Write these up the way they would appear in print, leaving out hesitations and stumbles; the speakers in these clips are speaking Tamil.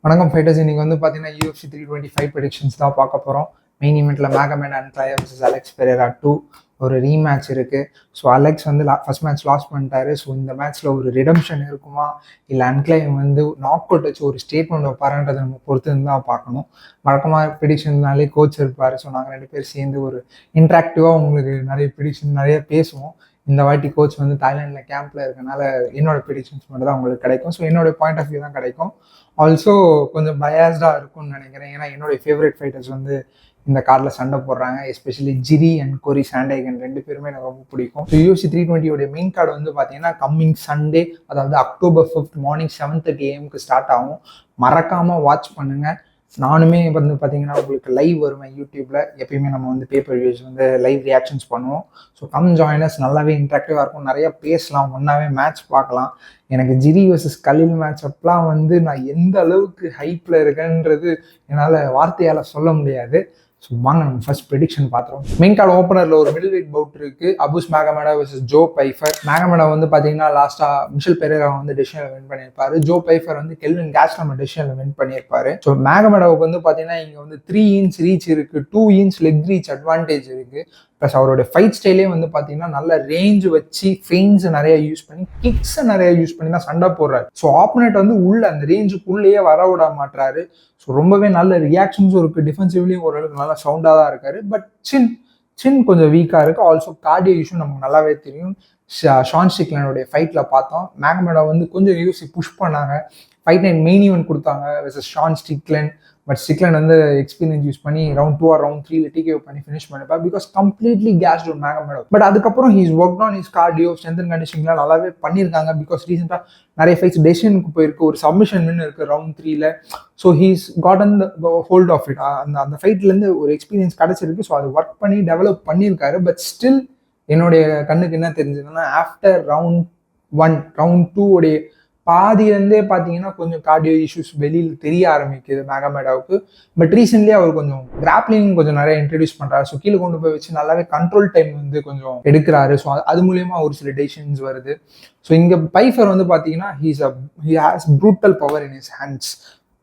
வணக்கம் ஃபைட்டர்ஸ். இன்னைக்கு வந்து பார்த்தீங்கன்னா UFC 325 ப்ரெடிக்ஷன்ஸ் தான் பார்க்க போகிறோம். மெயின் ஈவெண்ட்டில் மேகமேன் அன்க்ளையா vs அலெக்ஸ் பெரேரா 2 ஒரு ரீமேட்ச் இருக்குது. ஸோ அலெக்ஸ் வந்து ஃபர்ஸ்ட் மேட்ச் லாஸ் பண்ணிட்டாரு. ஸோ இந்த மேட்ச்சில் ஒரு ரிடம்ஷன் இருக்குமா, இல்லை அன்க்ளையா வந்து நாக் அவுட் வச்சு ஒரு ஸ்டேட்மெண்ட் வைப்பாருன்றதை நம்ம பொறுத்து தான் பார்க்கணும். வழக்கமாக ப்ரெடிக்ஷன்னாலே கோச் இருப்பார். ஸோ நாங்கள் 2 பேர் சேர்ந்து ஒரு இன்ட்ராக்டிவாக உங்களுக்கு நிறைய ப்ரெடிக்ஷன் நிறைய பேசுவோம். இந்த வாட்டி கோச் வந்து தாய்லாண்டில் கேம்பில் இருக்கனால என்னோட ப்ரெடிக்ஷன்ஸ் மட்டும் தான் உங்களுக்கு கிடைக்கும். ஸோ என்னோட பாயிண்ட் ஆஃப் வியூ தான் கிடைக்கும். ஆல்சோ கொஞ்சம் பயாஸ்டாக இருக்கும்னு நினைக்கிறேன். ஏன்னா என்னுடைய ஃபேவரட் ஃபைட்டர்ஸ் வந்து இந்த கார்டில் சண்டை போடுறாங்க. எஸ்பெஷலி ஜிரி அண்ட் கோரி சாண்டேகன் 2 பேருமே எனக்கு ரொம்ப பிடிக்கும். ஸோ UFC 320 மெயின் கார்டு வந்து பார்த்தீங்கன்னா கம்மிங் சண்டே, அதாவது அக்டோபர் 5 மார்னிங் 7:30 AM ஸ்டார்ட் ஆகும். மறக்காமல் வாட்ச் பண்ணுங்கள். நானுமே வந்து பார்த்தீங்கன்னா உங்களுக்கு லைவ் வருவேன் யூடியூப்பில். எப்பயுமே நம்ம வந்து பேப்பர் வியூஸ் வந்து லைவ் ரியாக்ஷன்ஸ் பண்ணுவோம். So come joiners. நல்லாவே இன்ட்ராக்டிவாக இருக்கும். நிறைய பேசலாம், ஒன்றாவே மேட்ச் பார்க்கலாம். எனக்கு ஜிரி வர்சஸ் கலில் மேட்ச் அப்பெலாம் வந்து நான் எந்த அளவுக்கு ஹைப்பில் இருக்கேன்றது என்னால் வார்த்தையால் சொல்ல முடியாது. ஸோ வாங்க நம்ம ஃபர்ஸ்ட் ப்ரெடிக்ஷன் பார்த்துருவோம். மெயின் கார்டு ஓப்பனரில் ஒரு மிடில் வெயிட் பவுட் இருக்குது. அபுஸ் மேகமேடா வர்சஸ் ஜோ பைஃபர். மேகமேடா வந்து பார்த்தீங்கன்னா லாஸ்ட்டாக மிஷல் பெரேரா வந்து டெசிஷனில் வின் பண்ணியிருப்பாரு. ஜோ பைஃபர் வந்து கெல்வின் கேஸ்லம் டெசிஷனில் வின் பண்ணியிருப்பாரு. ஸோ மேகமேடாவுக்கு வந்து பார்த்தீங்கன்னா இங்கே வந்து 3 inch ரீச் இருக்குது, 2 inch லெக் ரீச் அட்வான்டேஜ் இருக்குது. ப்ளஸ் அவரோட ஃபைட் ஸ்டைலே வந்து பார்த்தீங்கன்னா நல்ல ரேஞ்ச் வச்சு ஃபெயின்ஸ் நிறைய யூஸ் பண்ணி கிக்ஸை நிறைய யூஸ் பண்ணி தான் சண்டை போடுறாரு. ஸோ ஆப்போனட் வந்து உள்ள அந்த ரேஞ்சுக்குள்ளேயே வர விட மாட்டாரு. ஸோ ரொம்பவே நல்ல ரியாக்ஷன்ஸும் இருக்குது. டிஃபென்சிவ்லேயும் ஓரளவுக்கு நல்லா சவுண்டாக தான் இருக்காரு. பட் சின் கொஞ்சம் வீக்காக இருக்குது. ஆல்சோ கார்டியோ இஷ்யூ நமக்கு நல்லாவே தெரியும். ஷான் ஸ்டிக்லனுடைய ஃபைட்டில் பார்த்தோம். மேகமேடா வந்து கொஞ்சம் UFC புஷ் பண்ணாங்க. ஃபைட் நைட் மெயின் ஈவென்ட் கொடுத்தாங்க versus Sean Strickland. But Strickland வந்து எக்ஸ்பீரியன்ஸ் யூஸ் பண்ணி ரவுண்ட் 2 ஆர் ரவுண்ட் 3 TKO பண்ணி ஃபினிஷ் பண்ணிப்பார். பிகாஸ் கம்ப்ளீட்லி கேஸ்ட் ஒரு மேகமேடா. பட் அதுக்கப்புறம் he's work on his cardio, strength and கண்டிஷனிங்லாம் நல்லாவே பண்ணியிருக்காங்க. பிகாஸ் ரீசெண்டாக நிறைய ஃபைட்ஸ் டெசிஷனுக்கு போயிருக்கு. ஒரு சப்மிஷன் வின் இருக்குது ரவுண்ட் 3ல. So he's gotten the hold of it. அந்த ஃபைட்லேருந்து ஒரு எக்ஸ்பீரியன்ஸ் கிடச்சிருக்கு. ஸோ அது ஒர்க் பண்ணி டெவலப் பண்ணியிருக்காரு. பட் ஸ்டில் என்னுடைய கண்ணுக்கு என்ன தெரிஞ்சதுன்னா ஆஃப்டர் ரவுண்ட் 1 ரவுண்ட் 2 உடைய பாதியிலேருந்தே பார்த்தீங்கன்னா கொஞ்சம் கார்டியோ இஷ்யூஸ் வெளியில் தெரிய ஆரம்பிக்குது மேகமேடாவுக்கு. பட் ரீசென்ட்லி அவர் கொஞ்சம் கிராப்லிங் கொஞ்சம் நிறைய இன்ட்ரடியூஸ் பண்ணுறாரு. ஸோ கீழே கொண்டு போய் வச்சு நல்லாவே கண்ட்ரோல் டைம் வந்து கொஞ்சம் எடுக்கிறாரு. ஸோ அது மூலியமாக ஒரு சில டெசிஷன்ஸ் வருது. ஸோ இங்கே பைஃபர் வந்து பார்த்தீங்கன்னா he has brutal power in his hands.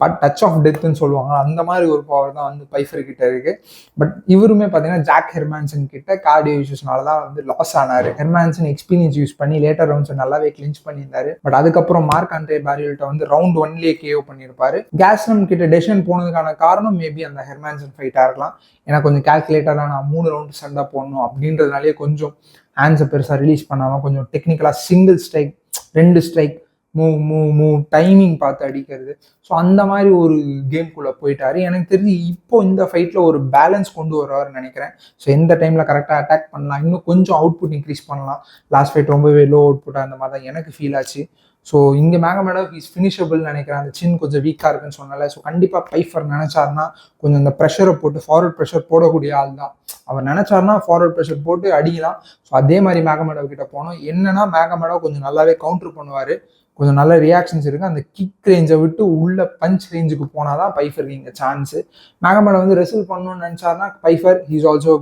But touch of டெத்துன்னு சொல்லுவாங்க, அந்த மாதிரி ஒரு பவர் தான் வந்து பைஃபர் கிட்ட இருக்கு. பட் இவருமே பார்த்தீங்கன்னா ஜாக் ஹெர்மான்சன் கிட்ட கார்டியோ இஷ்யூஸ்னால தான் வந்து லாஸ் ஆனாரு. ஹெர்மான்சன் எக்ஸ்பீரியன்ஸ் யூஸ் பண்ணி லேட்டர் ரவுண்ட்ஸ் நல்லாவே கிளின்ச் பண்ணியிருந்தாரு. பட் அதுக்கப்புறம் மார்க் ஆண்ட்ரே பேரியல்ட்ட வந்து ரவுண்ட் 1லயே KO பண்ணியிருப்பாரு. கேஸ்லம் கிட்ட டெசிஷன் போனதுக்கான காரணம் மேபி அந்த ஹெர்மான்சன் ஃபைட்டாக இருக்கலாம். ஏன்னா கொஞ்சம் கால்குலேட்டராக நான் 3 ரவுண்ட் சண்டை போடணும் அப்படின்றதுனாலே கொஞ்சம் ஹேண்ட்ஸை பெருசாக ரிலீஸ் பண்ணாமல் கொஞ்சம் டெக்னிக்கலாக single strike 2 strike move timing பார்த்து அடிக்கிறது. ஸோ அந்த மாதிரி ஒரு கேம்குள்ளே போயிட்டாரு. எனக்கு தெரிஞ்சு இப்போ இந்த ஃபைட்டில் ஒரு பேலன்ஸ் கொண்டு வருவார்னு நினைக்கிறேன். ஸோ எந்த டைமில் கரெக்டாக அட்டாக் பண்ணலாம், இன்னும் கொஞ்சம் அவுட்புட் இன்க்ரீஸ் பண்ணலாம். லாஸ்ட் ஃபைட் ரொம்பவே லோ அவுட்புட்டாக அந்த மாதிரி தான் எனக்கு ஃபீல் ஆச்சு. ஸோ இங்கே மேகமேடா இஸ் ஃபினிஷபிள் நினைக்கிறேன். அந்த சின் கொஞ்சம் வீக்காக இருக்குன்னு சொன்னால. ஸோ கண்டிப்பாக பைஃபர் நினச்சாருன்னா கொஞ்சம் அந்த ப்ரெஷரை போட்டு ஃபார்வர்ட் ப்ரெஷர் போடக்கூடிய ஆள் தான். அவர் நினச்சாருன்னா ஃபார்வர்ட் ப்ரெஷர் போட்டு அடிக்கலாம். ஸோ அதே மாதிரி மேகமேடா கிட்ட போனோம். என்னன்னா மேகமேடா கொஞ்சம் நல்லாவே கவுண்டர் பண்ணுவார். கொஞ்சம் நல்ல ரியாக்ஷன்ஸ் இருக்குது. அந்த கிக் ரேஞ்சை விட்டு உள்ள பஞ்ச் ரேஞ்சுக்கு போனால் தான் பைஃபருக்கு இங்கே சான்ஸு. மேகமேடா வந்து ரெஸ்ல் பண்ணணும்னு நினச்சாருன்னா Pyfer he's also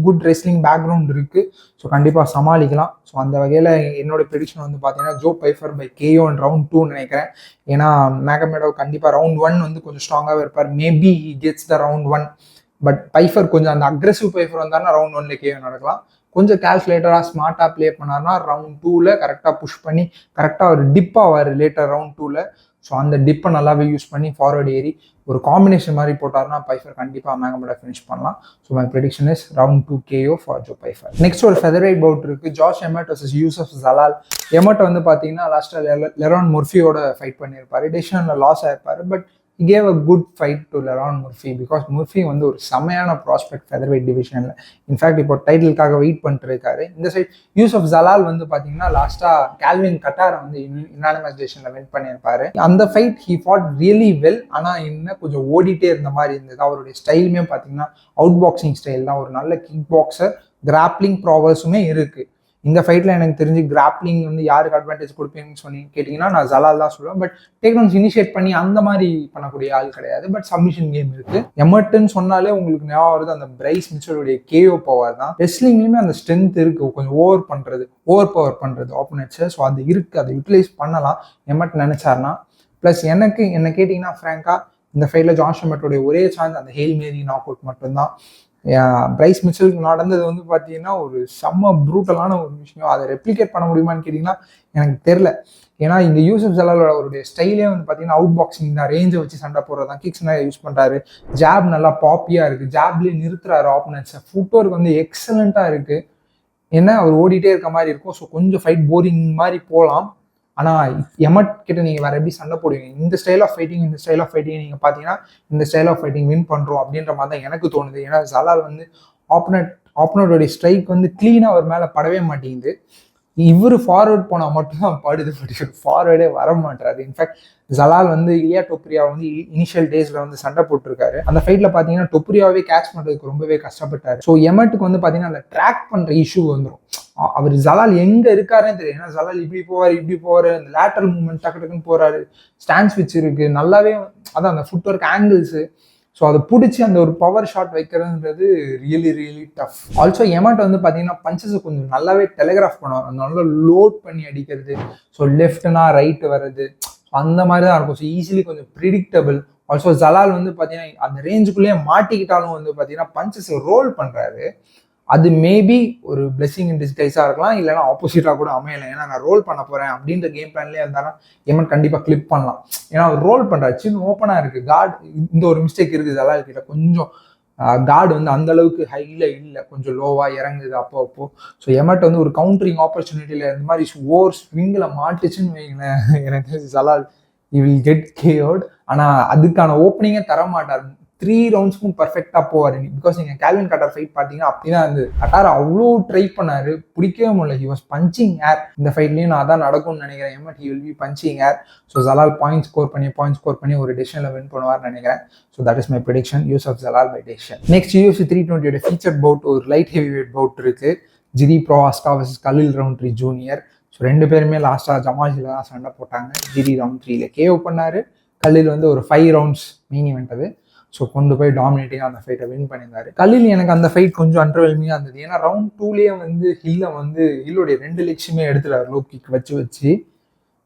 good wrestling background இருக்குது. ஸோ கண்டிப்பாக சமாளிக்கலாம். ஸோ அந்த வகையில் என்னோட ப்ரெடிக்ஷன் வந்து பார்த்தீங்கன்னா Joe Pyfer by KO in round 2 நினைக்கிறேன். ஏன்னா மேகமேடா கண்டிப்பாக ரவுண்ட் 1 வந்து கொஞ்சம் ஸ்ட்ராங்காகவே இருப்பார். Maybe he gets the round 1. But fibre கொஞ்சம் அந்த அக்ரெசிவ் பைஃபர் வந்தாருன்னா ரவுண்ட் 1ல KO நடக்கலாம். கொஞ்சம் கால்குலேட்டராக ஸ்மார்ட்டாக ப்ளே பண்ணார்னா ரவுண்ட் 2ல கரெக்டாக புஷ் பண்ணி கரெக்டாக ஒரு டிப் ஆவார் லேட்டர் ரவுண்ட் 2ல. ஸோ அந்த டிப்பை நல்லாவே யூஸ் பண்ணி ஃபார்வர்ட் ஏறி ஒரு காம்பினேஷன் மாதிரி போட்டார்னா பைஃபர் கண்டிப்பாக மேகமேடா ஃபினிஷ் பண்ணலாம். So my prediction is round 2 KO for Joe Pyfer. Next ஒரு ஃபெதர்வைட் பவுட் இருக்குது. Josh Emmett versus Youssef Zalal. Emmett வந்து பார்த்தீங்கன்னா லாஸ்ட்டாக லெரான் முர்ஃபியோட ஃபைட் பண்ணியிருப்பாரு. டெசிஷனில் லாஸ் ஆயிருப்பாரு. But he gave a good fight to Leron Murphy because Murphy வந்து ஒரு செமையான ப்ராஸ்பெக்ட் ஃபெதர்வைட் டிவிஷனில். இன்ஃபேக்ட் இப்போ டைட்டிலுக்காக வெயிட் பண்ணிட்டு இருக்காரு. இந்த சைட் யூசப் ஜலால் வந்து பார்த்தீங்கன்னா லாஸ்ட்டாக கால்வின் கட்டாரை வந்து யுனானிமஸ் டெசிஷனில் வின் பண்ணியிருப்பாரு. அந்த ஃபைட் ஹி ஃபாட் ரியலி வெல். ஆனால் இன்னும் கொஞ்சம் ஓடிட்டே இருந்த மாதிரி இருந்தது. அவருடைய ஸ்டைலுமே பார்த்தீங்கன்னா அவுட் பாக்ஸிங் ஸ்டைல் தான். ஒரு நல்ல கிக் பாக்ஸர், கிராப்லிங் ப்ராவர்ஸுமே இருக்குது. இந்த ஃபைட்டில் எனக்கு தெரிஞ்சு கிராப்லிங் வந்து யாருக்கு அட்வான்டேஜ் கொடுப்பீங்கன்னு கேட்டிங்கன்னா நான் ஜலால் தான் சொல்லுவேன். பட் டேக் டவுன்ஸ் இனிஷியேட் பண்ணி அந்த மாதிரி பண்ணக்கூடிய ஆள் கிடையாது. பட் சப்மிஷன் கேம் இருக்குது. எமர்ட்டன் சொன்னாலே உங்களுக்கு ஞாபகம் வருது அந்த பிரைஸ் மிச்சலுடைய KO பவர் தான். ரெஸ்லிங்லேயுமே அந்த ஸ்ட்ரென்த் இருக்குது. கொஞ்சம் ஓவர் பவர் பண்ணுறது ஆப்போனன்ட்ஸை. ஸோ அது இருக்குது, அதை யூட்டிலைஸ் பண்ணலாம் எமர்ட் நினைச்சாருன்னா. ப்ளஸ் என்ன கேட்டிங்கன்னா ஃப்ராங்காக இந்த ஃபைட்டில் ஜான் ஷெமட்டோடைய ஒரே சான்ஸ் அந்த ஹெயில் மேரி நாக் அவுட் மட்டும்தான். பிரைஸ் மிச்சலுக்கு நடந்தது வந்து பார்த்தீங்கன்னா ஒரு செம்ம ப்ரூட்டலான ஒரு விஷயம். அதை ரெப்ளிகேட் பண்ண முடியுமான்னு கேட்டிங்கன்னா எனக்கு தெரில. ஏன்னா இங்கே யூசுப் ஜலாலோட அவருடைய ஸ்டைலே வந்து பார்த்தீங்கன்னா அவுட் பாக்ஸிங் தான், ரேஞ்சை வச்சு சண்டை போடுறது தான், கிக்ஸ் நிறைய யூஸ் பண்ணுறாரு, ஜாப் நல்லா பாப்பியாக இருக்குது, ஜாப்லேயே நிறுத்துறாரு ஆப்போனன்ட்ஸை, ஃபுட்வொர்க் வந்து எக்ஸலண்ட்டாக இருக்குது. ஏன்னா அவர் ஓடிட்டே இருக்க மாதிரி இருக்கும். ஸோ கொஞ்சம் ஃபைட் போரிங் மாதிரி போகலாம். ஆனால் எமட் கிட்ட நீங்கள் வேறு எப்படி சண்டை போடுவீங்க? இந்த ஸ்டைல் ஆஃப் ஃபைட்டிங் நீங்கள் பார்த்தீங்கன்னா இந்த ஸ்டைல் ஆஃப் ஃபைட்டிங் வின் பண்ணுறோம் அப்படின்ற மாதிரி தான் எனக்கு தோணுது. ஏன்னா ஜலால் வந்து ஆப்பனோடைய ஸ்ட்ரைக் வந்து க்ளீனாக அவர் மேலே படவே மாட்டேங்குது. இவர் ஃபார்வர்ட் போனால் மட்டும்தான் படுது, ஃபார்வர்டே வர மாட்டாரு. இன்ஃபேக்ட் ஜலால் வந்து இலியா டொப்ரியா வந்து இனிஷியல் டேஸ்ல வந்து சண்டை போட்டிருக்காரு. அந்த ஃபைட்ல பார்த்தீங்கன்னா டொப்ரியாவே கேட்ச் பண்ணுறதுக்கு ரொம்பவே கஷ்டப்பட்டாரு. ஸோ எமட்டுக்கு வந்து பார்த்தீங்கன்னா அந்த ட்ராக் பண்ணுற இஷ்யூ வந்துடும். அவர் ஜலால் எங்கே இருக்காருன்னு தெரியும். ஏன்னா ஜலால் இப்படி போவார், அந்த லேட்டரல் மூவ்மெண்ட் டக்கு டக்குன்னு போறாரு, ஸ்டான்ஸ் வச்சு இருக்கு நல்லாவே, அதான் அந்த ஃபுட் ஒர்க் ஆங்கிள்ஸு. ஸோ அதை பிடிச்சி அந்த ஒரு பவர் ஷாட் வைக்கிறதுன்றது ரியலி டஃப். ஆல்சோ எமட் வந்து பார்த்தீங்கன்னா பஞ்சஸை கொஞ்சம் நல்லாவே டெலிகிராஃப் பண்ணுவார், நல்லா லோட் பண்ணி அடிக்கிறது. ஸோ லெஃப்ட்னா ரைட்டு வர்றது அந்த மாதிரி தான் இருக்கும். ஸோ ஈஸிலி கொஞ்சம் ப்ரிடிக்டபிள். ஆல்சோ ஜலால் வந்து பார்த்தீங்கன்னா அந்த ரேஞ்சுக்குள்ளேயே மாட்டிக்கிட்டாலும் வந்து பார்த்தீங்கன்னா பஞ்சஸ் ரோல் பண்ணுறாரு. அது மேபி ஒரு பிளெஸிங் இன் டிஸ்கைஸாக இருக்கலாம், இல்லைனா ஆப்போசிட்டாக கூட அமையலாம். ஏன்னா நான் ரோல் பண்ண போகிறேன் அப்படின்ற கேம் பிளான்லேயே இருந்தாலும் எமன் கண்டிப்பாக கிளிப் பண்ணலாம். ஏன்னா அவர் ரோல் பண்ணுறாரு, சின்ன ஓப்பனாக இருக்குது, கார்டு இந்த ஒரு மிஸ்டேக் இருக்குது ஜலால் கிட்ட, கொஞ்சம் கார்டு வந்து அந்த அளவுக்கு ஹையில் இல்லை, கொஞ்சம் லோவாக இறங்குது அப்போ. ஸோ எமட் வந்து ஒரு கவுண்டரிங் ஆப்பர்ச்சுனிட்டியில் இந்த மாதிரி ஓவர் ஸ்விங்கில் மாட்டுச்சுன்னு வைங்களேன், எனக்கு Jalal you will get curd. ஆனால் அதுக்கான ஓப்பனிங்கே தர மாட்டார். 3 ரவுண்ட்ஸ்க்கும் பர்ஃபெக்டாக போவார். பிகாஸ் நீங்கள் கேல்வின் கட்டார் ஃபைட் பார்த்தீங்கன்னா அப்படிதான் இருந்து கட்டார் அவ்வளோ ட்ரை பண்ணாரு, பிடிக்கவே முடியல. He was punching air. இந்த ஃபைட்லேயும் நான் அதான் நடக்கும்னு நினைக்கிறேன். Emmett he will be punching air. So Zalal point score பண்ணி ஒரு டெசிஷனில் வின் பண்ணுவார்னு நினைக்கிறேன். So that is my prediction, Youssef Zalal by decision. Next UFC 320 feature bout, ஒரு லைட் ஹெவி வெயிட் பவுட் இருக்கு. Jiri Prochazka versus Khalil Rountree junior. So 2 பேருமே லாஸ்ட்டாக ஜமாஜில் தான் சண்டை போட்டாங்க. ஜிரி ரவுண்ட் 3ல கேவ் பண்ணாரு, கலில் வந்து ஒரு 5 ரவுண்ட்ஸ் மெயின் இவெண்ட் அது. ஸோ கொண்டு போய் டாமினேட்டிங்காக அந்த ஃபைட்டை வின் பண்ணியிருந்தாரு. கலில் எனக்கு அந்த ஃபைட் கொஞ்சம் அண்டர்வெல்மிங்காக இருந்தது. ஏன்னா ரவுண்ட் 2லேயே வந்து ஹில்லோடைய 2 லெக்ஸுமே எடுத்துட்டார் லோ கிக் வச்சு.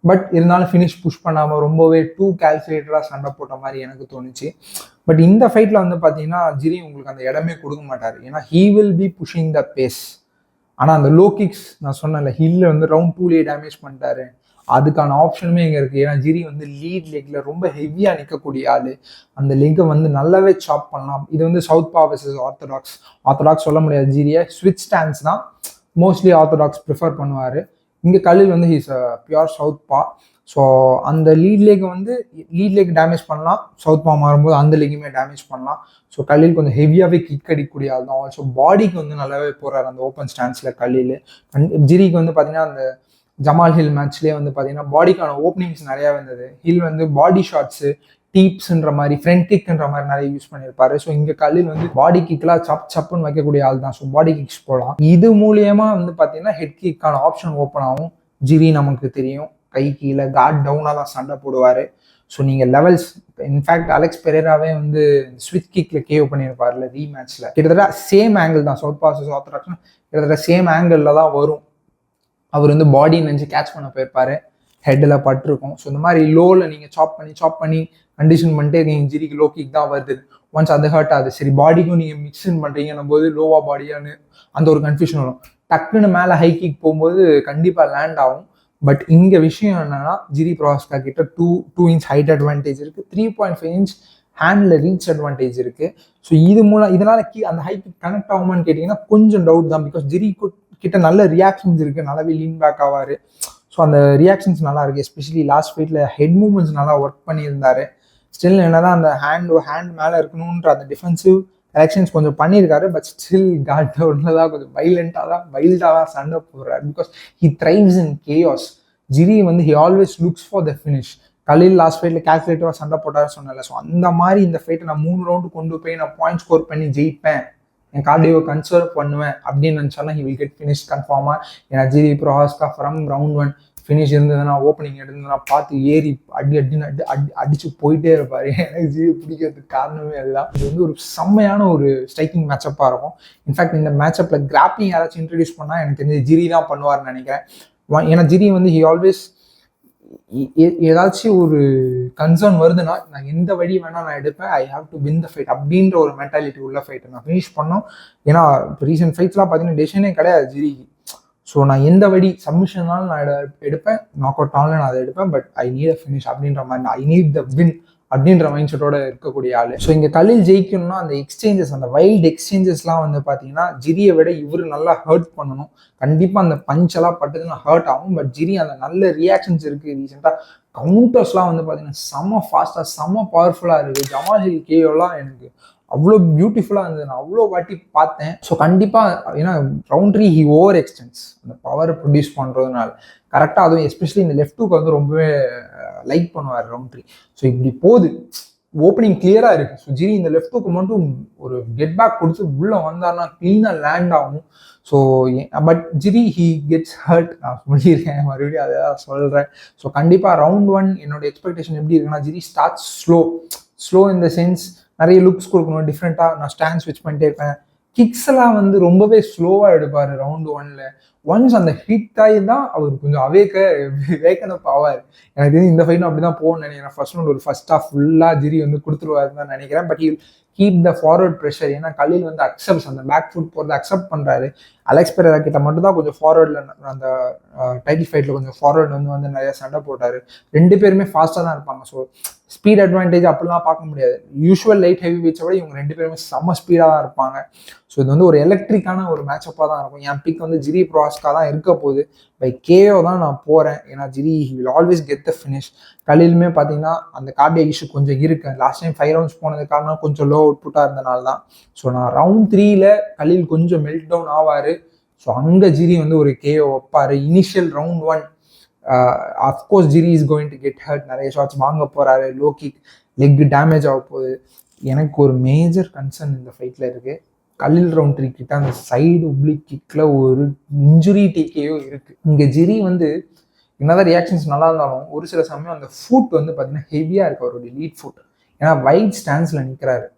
பட் இருந்தாலும் ஃபினிஷ் புஷ் பண்ணாமல் ரொம்பவே டூ கால்குலேட்டடாக சண்டை போட்ட மாதிரி எனக்கு தோணுச்சு. பட் இந்த ஃபைட்டில் வந்து பார்த்தீங்கன்னா ஜிரி உங்களுக்கு அந்த இடமே கொடுக்க மாட்டார். ஏன்னா he will be pushing the pace. ஆனால் அந்த லோ கிக்ஸ் நான் சொன்னேன்ல, ஹில்ல வந்து ரவுண்ட் 2லேயே டேமேஜ் பண்ணிட்டாரு. அதுக்கான ஆப்ஷனுமே இங்கே இருக்குது. ஏன்னா ஜிரி வந்து லீட் லெக்கில் ரொம்ப ஹெவியாக நிற்கக்கூடிய ஆள். அந்த லெக்கை வந்து நல்லாவே சாப் பண்ணலாம். இது வந்து சவுத் பா வெர்சஸ் ஆர்த்தடாக்ஸ் சொல்ல முடியாது. ஜிரியை ஸ்விட்ச் ஸ்டான்ஸ் தான் மோஸ்ட்லி ஆர்த்தடாக்ஸ் ப்ரிஃபர் பண்ணுவார். இங்கே கலில் வந்து ஹீஸ் பியூர் சவுத் பா. ஸோ அந்த லீட் லெக் டேமேஜ் பண்ணலாம், சவுத் பா மாறும்போது அந்த லெக்குமே டேமேஜ் பண்ணலாம். ஸோ கலில் கொஞ்சம் ஹெவியாகவே கிக் அடிக்கக்கூடிய ஆள் தான். ஆல்சோ பாடிக்கு வந்து நல்லாவே போகிறார் அந்த ஓப்பன் ஸ்டான்ஸில் கலில். ஜிரிக்கு வந்து பார்த்தீங்கன்னா அந்த ஜமால் ஹில் மேட்ச்லேயே வந்து பார்த்தீங்கன்னா பாடிக்கான ஓப்பனிங்ஸ் நிறையா வந்தது. ஹில் வந்து பாடி ஷாட்ஸு, டீப்ஸ்ன்ற மாதிரி, ஃப்ரண்ட் கிக்ன்ற மாதிரி நிறைய யூஸ் பண்ணியிருப்பாரு. ஸோ இங்கே கலில் வந்து பாடி கிக்லாம் சப்புன்னு வைக்கக்கூடிய ஆள் தான். ஸோ பாடி கிக்ஸ் போகலாம். இது மூலியமா வந்து பார்த்தீங்கன்னா ஹெட் கிக்கான ஆப்ஷன் ஓப்பன் ஆகும். ஜிரி நமக்கு தெரியும் கை கீழே கார்ட் டவுனாக தான் சண்டை போடுவார். ஸோ நீங்கள் லெவல்ஸ், இன்ஃபேக்ட் அலெக்ஸ் பெரேராவே வந்து ஸ்விட்ச் கிக்கில் கேவ் பண்ணியிருப்பார்ல ரீமேட்ச்சில், கிட்டத்தட்ட சேம் ஆங்கிள் தான். சவுத் பாஸ் ஆர்த்தடாக்ஸ் கிட்டத்தட்ட சேம் ஆங்கிளில் தான் வரும். அவர் வந்து பாடி நினச்சி கேட்ச் பண்ண போயிருப்பாரு, ஹெட்டில் பட்டிருக்கும். ஸோ இந்த மாதிரி லோவில் நீங்கள் சாப் பண்ணி கண்டிஷன் பண்ணிட்டு இருக்கீங்க. ஜிரிக்கு லோ கிக் தான் வருது. ஒன்ஸ் அது ஹர்ட் ஆகுது, சரி பாடிக்கும் நீங்கள் மிக்ஸின் பண்ணுறீங்கன்னும் போது லோவா பாடியான்னு அந்த ஒரு கன்ஃபியூஷன் வரும். டக்குன்னு மேலே ஹை கிக் போகும்போது கண்டிப்பாக லேண்ட் ஆகும். பட் இங்கே விஷயம் என்னன்னா, ஜிரி ப்ரோஹாஸ்கா கிட்ட 2 இன்ச் ஹைட் அட்வான்டேஜ் இருக்குது, 3.5 இன்ச் ஹேண்டில் ரீச் அட்வான்டேஜ் இருக்குது. ஸோ இதனால் அந்த ஹை கிக் கனெக்ட் ஆகுமான்னு கேட்டிங்கன்னா கொஞ்சம் டவுட் தான். பிகாஸ் ஜிரி கிட்ட நல்ல ரியாக்ஷன்ஸ் இருக்குது, நல்லாவே லீன் பேக் ஆவார். ஸோ அந்த ரியாக்ஷன்ஸ் நல்லா இருக்குது. எஸ்பெஷலி லாஸ்ட் ஃபைட்டில் ஹெட் மூவ்மெண்ட்ஸ் நல்லா ஒர்க் பண்ணியிருந்தாரு. ஸ்டில் என்னதான் அந்த ஹேண்ட் மேலே இருக்கணுன்ற அந்த டிஃபென்சிவ் ரியாக்ஷன்ஸ் கொஞ்சம் பண்ணியிருக்காரு. பட் ஸ்டில் காட் டவுனில் தான் கொஞ்சம் வைல்டாக தான் சண்டை போடுறாரு. Because he thrives in chaos. Jiri வந்து he always looks for the finish. Khalil last ஃபைட்டில் கால்குலேட்டிவாக சண்டை போட்டாரு சொன்னல. ஸோ அந்த மாதிரி இந்த ஃபைட்டை நான் 3 ரவுண்டு கொண்டு போய் நான் பாயிண்ட் ஸ்கோர் பண்ணி ஜெயிப்பேன், என் கார்டியோ கன்சர்வ் பண்ணுவேன் அப்படின்னு நினச்சாலும் ஹி வில் கெட் ஃபினிஷ் கன்ஃபார்மாக. ஏன்னா ஜிரி ப்ரோஹாஸ்கா ஃப்ரம் ரவுண்ட் 1 ஃபினிஷ் இருந்ததுன்னா, ஓப்பனிங் இருந்ததுன்னா பார்த்து ஏறி அடிச்சு போயிட்டே இருப்பார். எனக்கு ஜிரி பிடிக்கிறதுக்கு காரணமே அதுதான். இது வந்து ஒரு செம்மையான ஒரு ஸ்ட்ரைக்கிங் மேட்சப்பாக இருக்கும். இன்ஃபேக்ட் இந்த மேட்சப்பில் கிராப்ளிங் யாராச்சும் இன்ட்ரடியூஸ் பண்ணால் எனக்கு தெரிஞ்சு ஜிரி தான் பண்ணுவார்னு நினைக்கிறேன். ஏன்னா ஜிரி வந்து ஹி ஆல்வேஸ் ஏதாச்சும் ஒரு கன்சர்ன் வருதுன்னா நான் எந்த வழி வேணால் நான் எடுப்பேன். I have to win the fight அப்படின்ற ஒரு மென்டாலிட்டி உள்ள ஃபைட்டை நான் ஃபினிஷ் பண்ணோம். ஏன்னா இப்போ ரீசெண்ட் ஃபைட்ஸ்லாம் பார்த்தீங்கன்னா டெசிஷனே கிடையாது ஜிரிக்கு. ஸோ நான் எந்த வழி சப்மிஷன்னாலும் நான் எடுப்பேன், நாக் அவுட் ஆனாலும் நான் அதை எடுப்பேன். But I need a finish அப்படின்ற மாதிரி, ஐ நீட் த வின் அப்படின்ற மைண்ட் செட்டோட இருக்கக்கூடிய ஆள். ஸோ இங்கே கலில் ஜெயிக்கணும்னா அந்த எக்ஸ்சேஞ்சஸ், அந்த வைல்டு எக்ஸ்சேஞ்சஸ்லாம் வந்து பார்த்தீங்கன்னா ஜிரியை விட இவர் நல்லா ஹர்ட் பண்ணணும். கண்டிப்பாக அந்த பஞ்செல்லாம் பட்டுதுன்னா ஹர்ட் ஆகும். பட் ஜிரி அந்த நல்ல ரியாக்ஷன்ஸ் இருக்குது. ரீசெண்டாக கவுண்டர்ஸ்லாம் வந்து பார்த்தீங்கன்னா செம்ம ஃபாஸ்ட்டாக செம்ம பவர்ஃபுல்லாக இருக்குது. ஜமால் ஹில் கேயோலாம் எனக்கு அவ்வளோ பியூட்டிஃபுல்லாக இருந்தது, நான் அவ்வளோ வாட்டி பார்த்தேன். ஸோ கண்டிப்பாக ஏன்னா ரவுண்ட் 3 ஹி ஓவர் எக்ஸ்டென்ஸ் அந்த பவரை ப்ரொடியூஸ் பண்ணுறதுனால கரெக்டாக. அதுவும் எஸ்பெஷலி இந்த லெஃப்ட் ஹூக் வந்து ரொம்பவே லைக் பண்ணுவார் ரவுண்ட் 3. ஸோ இப்படி போகுது, ஓப்பனிங் கிளியராக இருக்குது. ஸோ ஜிரி இந்த லெஃப்ட் ஹூக்கு மட்டும் ஒரு கெட் பேக் கொடுத்து உள்ளே வந்தார்னா க்ளீனாக லேண்ட் ஆகும். So but Jiri he gets hurt, நான் சொல்லியிருக்கேன், மறுபடியும் அதை தான் சொல்கிறேன். ஸோ கண்டிப்பாக ரவுண்ட் 1 என்னோட எக்ஸ்பெக்டேஷன் எப்படி இருக்குன்னா Jiri start slow in the sense நிறைய லுக்ஸ் கொடுக்கணும், டிஃப்ரெண்ட்டாக நான் ஸ்டாண்ட் ஸ்விட்ச் பண்ணிட்டே இருப்பேன். கிக்ஸ் எல்லாம் வந்து ரொம்பவே ஸ்லோவாக எடுப்பார் ரவுண்ட் 1ல். ஒன்ஸ் அந்த ஹிட் ஆகி தான் அவர் கொஞ்சம் வேக்கனப் ஆவார். எனக்கு தெரிஞ்சு இந்த ஃபைட்டும் அப்படி தான் போகணும்னு நினைக்கிறேன். ஃபர்ஸ்ட் ரவுண்ட் ஒரு ஃபர்ஸ்ட் ஆஃப் ஃபுல்லாக ஜிரி வந்து கொடுத்துருவாருன்னு தான் நினைக்கிறேன். But keep the forward pressure. ஏன்னா கலில் வந்து அக்செப்ட்ஸ் அந்த பேக் ஃபுட் போகிறத அக்செப்ட் பண்ணுறாரு. அலெக்ஸ் பெரேரா கிட்ட மட்டும் தான் கொஞ்சம் ஃபார்வர்டில் அந்த டைட்டில் ஃபைட்டில் கொஞ்சம் ஃபார்வர்டு வந்து நிறைய சண்டை போட்டார். ரெண்டு பேருமே ஃபாஸ்ட்டாக தான் இருப்பாங்க. ஸோ ஸ்பீட் அட்வான்டேஜ் அப்படிலாம் பார்க்க முடியாது. யூஸ்வல் லைட் ஹெவி வெயிட்ஸை விட இவங்க ரெண்டு பேருமே செம்ம ஸ்பீடாக தான் இருப்பாங்க. ஸோ இது வந்து ஒரு எலக்ட்ரிக்கான ஒரு மேட்சப்பாக தான் இருக்கும். என் பிக் வந்து ஜிரி ப்ராஸ்கா தான் இருக்க போகுது. பை கேஓ தான் நான் போகிறேன். ஏன்னா Jiri he will always get the finish. கலிலுமே பார்த்தீங்கன்னா அந்த கார்டியக் இஷ்யூ கொஞ்சம் இருக்குது. லாஸ்ட் டைம் 5 ரவுண்ட்ஸ் போனது காரணம் கொஞ்சம் லோ அவுட்புட்டாக இருந்தனால தான். ஸோ நான் ரவுண்ட் 3ல் கலில் கொஞ்சம் மெல்ட் டவுன் ஆவார். ஸோ அங்கே ஜிரி வந்து ஒரு கேஓ வைப்பார். Initial round 1 of course Jiri is going to get hurt. நிறைய ஷாட்ஸ் வாங்க போகிறாரு. லோ கிக், லெக் டேமேஜ் ஆக போகுது. எனக்கு ஒரு மேஜர் கன்சர்ன் இந்த ஃபைட்டில் இருக்குது. கலில் ரவுண்ட் 3 கிட்ட அந்த சைடு உப்ளிக் கிக்கில் ஒரு இன்ஜுரி டேக்கையோ இருக்குது. இங்கே ஜிரி வந்து என்னதான் ரியாக்ஷன்ஸ் நல்லா இருந்தாலும் ஒரு சில சமயம் அந்த ஃபுட் வந்து பார்த்தீங்கன்னா ஹெவியாக இருக்குது அவருடைய லீட் ஃபுட். ஏன்னா வைட் ஸ்டான்ஸில் நிற்கிறாரு.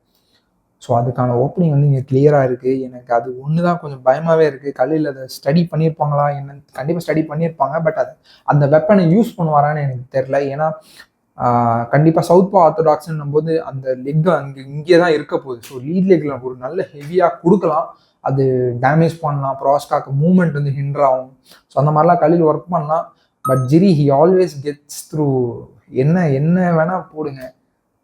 ஸோ அதுக்கான ஓப்பனிங் வந்து இங்கே கிளியராக இருக்குது. எனக்கு அது ஒன்று தான் கொஞ்சம் பயமாகவே இருக்குது. கலில் அதை ஸ்டடி பண்ணியிருப்பாங்களா என்னன்னு கண்டிப்பாக ஸ்டடி பண்ணியிருப்பாங்க. பட் அது அந்த வெப்பனை யூஸ் பண்ணுவாரான்னு எனக்கு தெரில. ஏன்னா கண்டிப்பாக சவுத் ஆர்த்தடாக்ஸ்ன்னும் போது அந்த லெக் இங்கே தான் இருக்க போகுது. ஸோ லீட் லெக்கில் ஒரு நல்ல ஹெவியாக கொடுக்கலாம், அது டேமேஜ் பண்ணலாம், ப்ராஸ்காக்கு மூவ்மெண்ட் வந்து ஹிண்டர் ஆகும். ஸோ அந்த மாதிரிலாம் கலில் ஒர்க் பண்ணலாம். But Jiri he always gets through. என்ன வேணால் போடுங்க,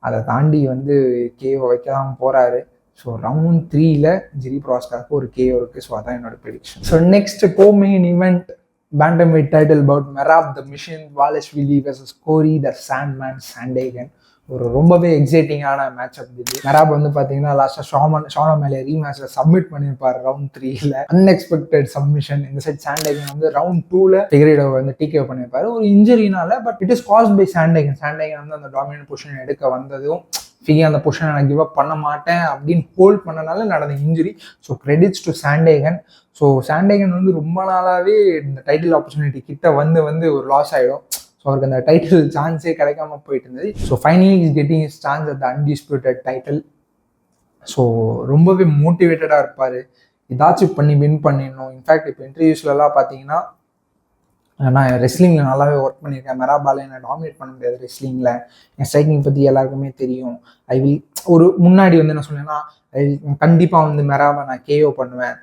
அதை தாண்டி வந்து கேஓ வைக்க தான் போகிறாரு. ஸோ ரவுண்ட் 3ல் ஜிரி ப்ராஸ்காக்கு ஒரு கேஓ இருக்குது. ஸோ அதான் என்னோட prediction. So next co-main event bantamweight title bout Merab the Machine Dvalishvili versus Corey the Sandman Sandhagen. ஒரு ரொம்பவே எக்ஸைட்டிங்கான மேட்ச் அப் இது. மெராப் வந்து பார்த்தீங்கன்னா லாஸ்ட்டாக ஷானா மேலே ரீமேட்ச்சில் சப்மிட் பண்ணியிருப்பார் ரவுண்ட் 3ல். Unexpected submission. இந்த சைட் சாண்டேகன் வந்து ரவுண்ட் 2ல் ஃபிகரேடோ வந்து டிகே பண்ணியிருப்பாரு ஒரு இன்ஜுரினால. But it is caused by Sandhagen வந்து அந்த டாமினன்ட் பொசிஷன் எடுக்க வந்ததும் ஃபிகே அந்த பொசிஷனை நான் கிவ் அப் பண்ண மாட்டேன் அப்படின்னு ஹோல்ட் பண்ணனால நடந்த injury. So credits to Sandhagen. So Sandhagen வந்து ரொம்ப நாளாகவே இந்த டைட்டில் ஆப்பர்ச்சுனிட்டி கிட்ட வந்து ஒரு லாஸ் ஆகிடும். ஸோ அவருக்கு அந்த டைட்டில் சான்ஸே கிடைக்காம போயிட்டு இருந்தது. So finally is getting is chance at the undisputed title. So ரொம்பவே மோட்டிவேட்டடாக இருப்பார், ஏதாச்சும் பண்ணி வின் பண்ணிடணும். இன்ஃபேக்ட் இப்போ இன்டர்வியூஸ்லாம் பார்த்தீங்கன்னா நான் ரெஸ்லிங்கில் நல்லாவே ஒர்க் பண்ணியிருக்கேன், மெராபால் என்னை டாமினேட் பண்ண முடியாது ரெஸ்லிங்கில், என் ஸ்ட்ரைக்கிங் பற்றி எல்லாருக்குமே தெரியும், ஐ வில் ஒரு முன்னாடி வந்து என்ன சொன்னேன்னா கண்டிப்பாக வந்து மெராபா நான் கேஓ பண்ணுவேன்.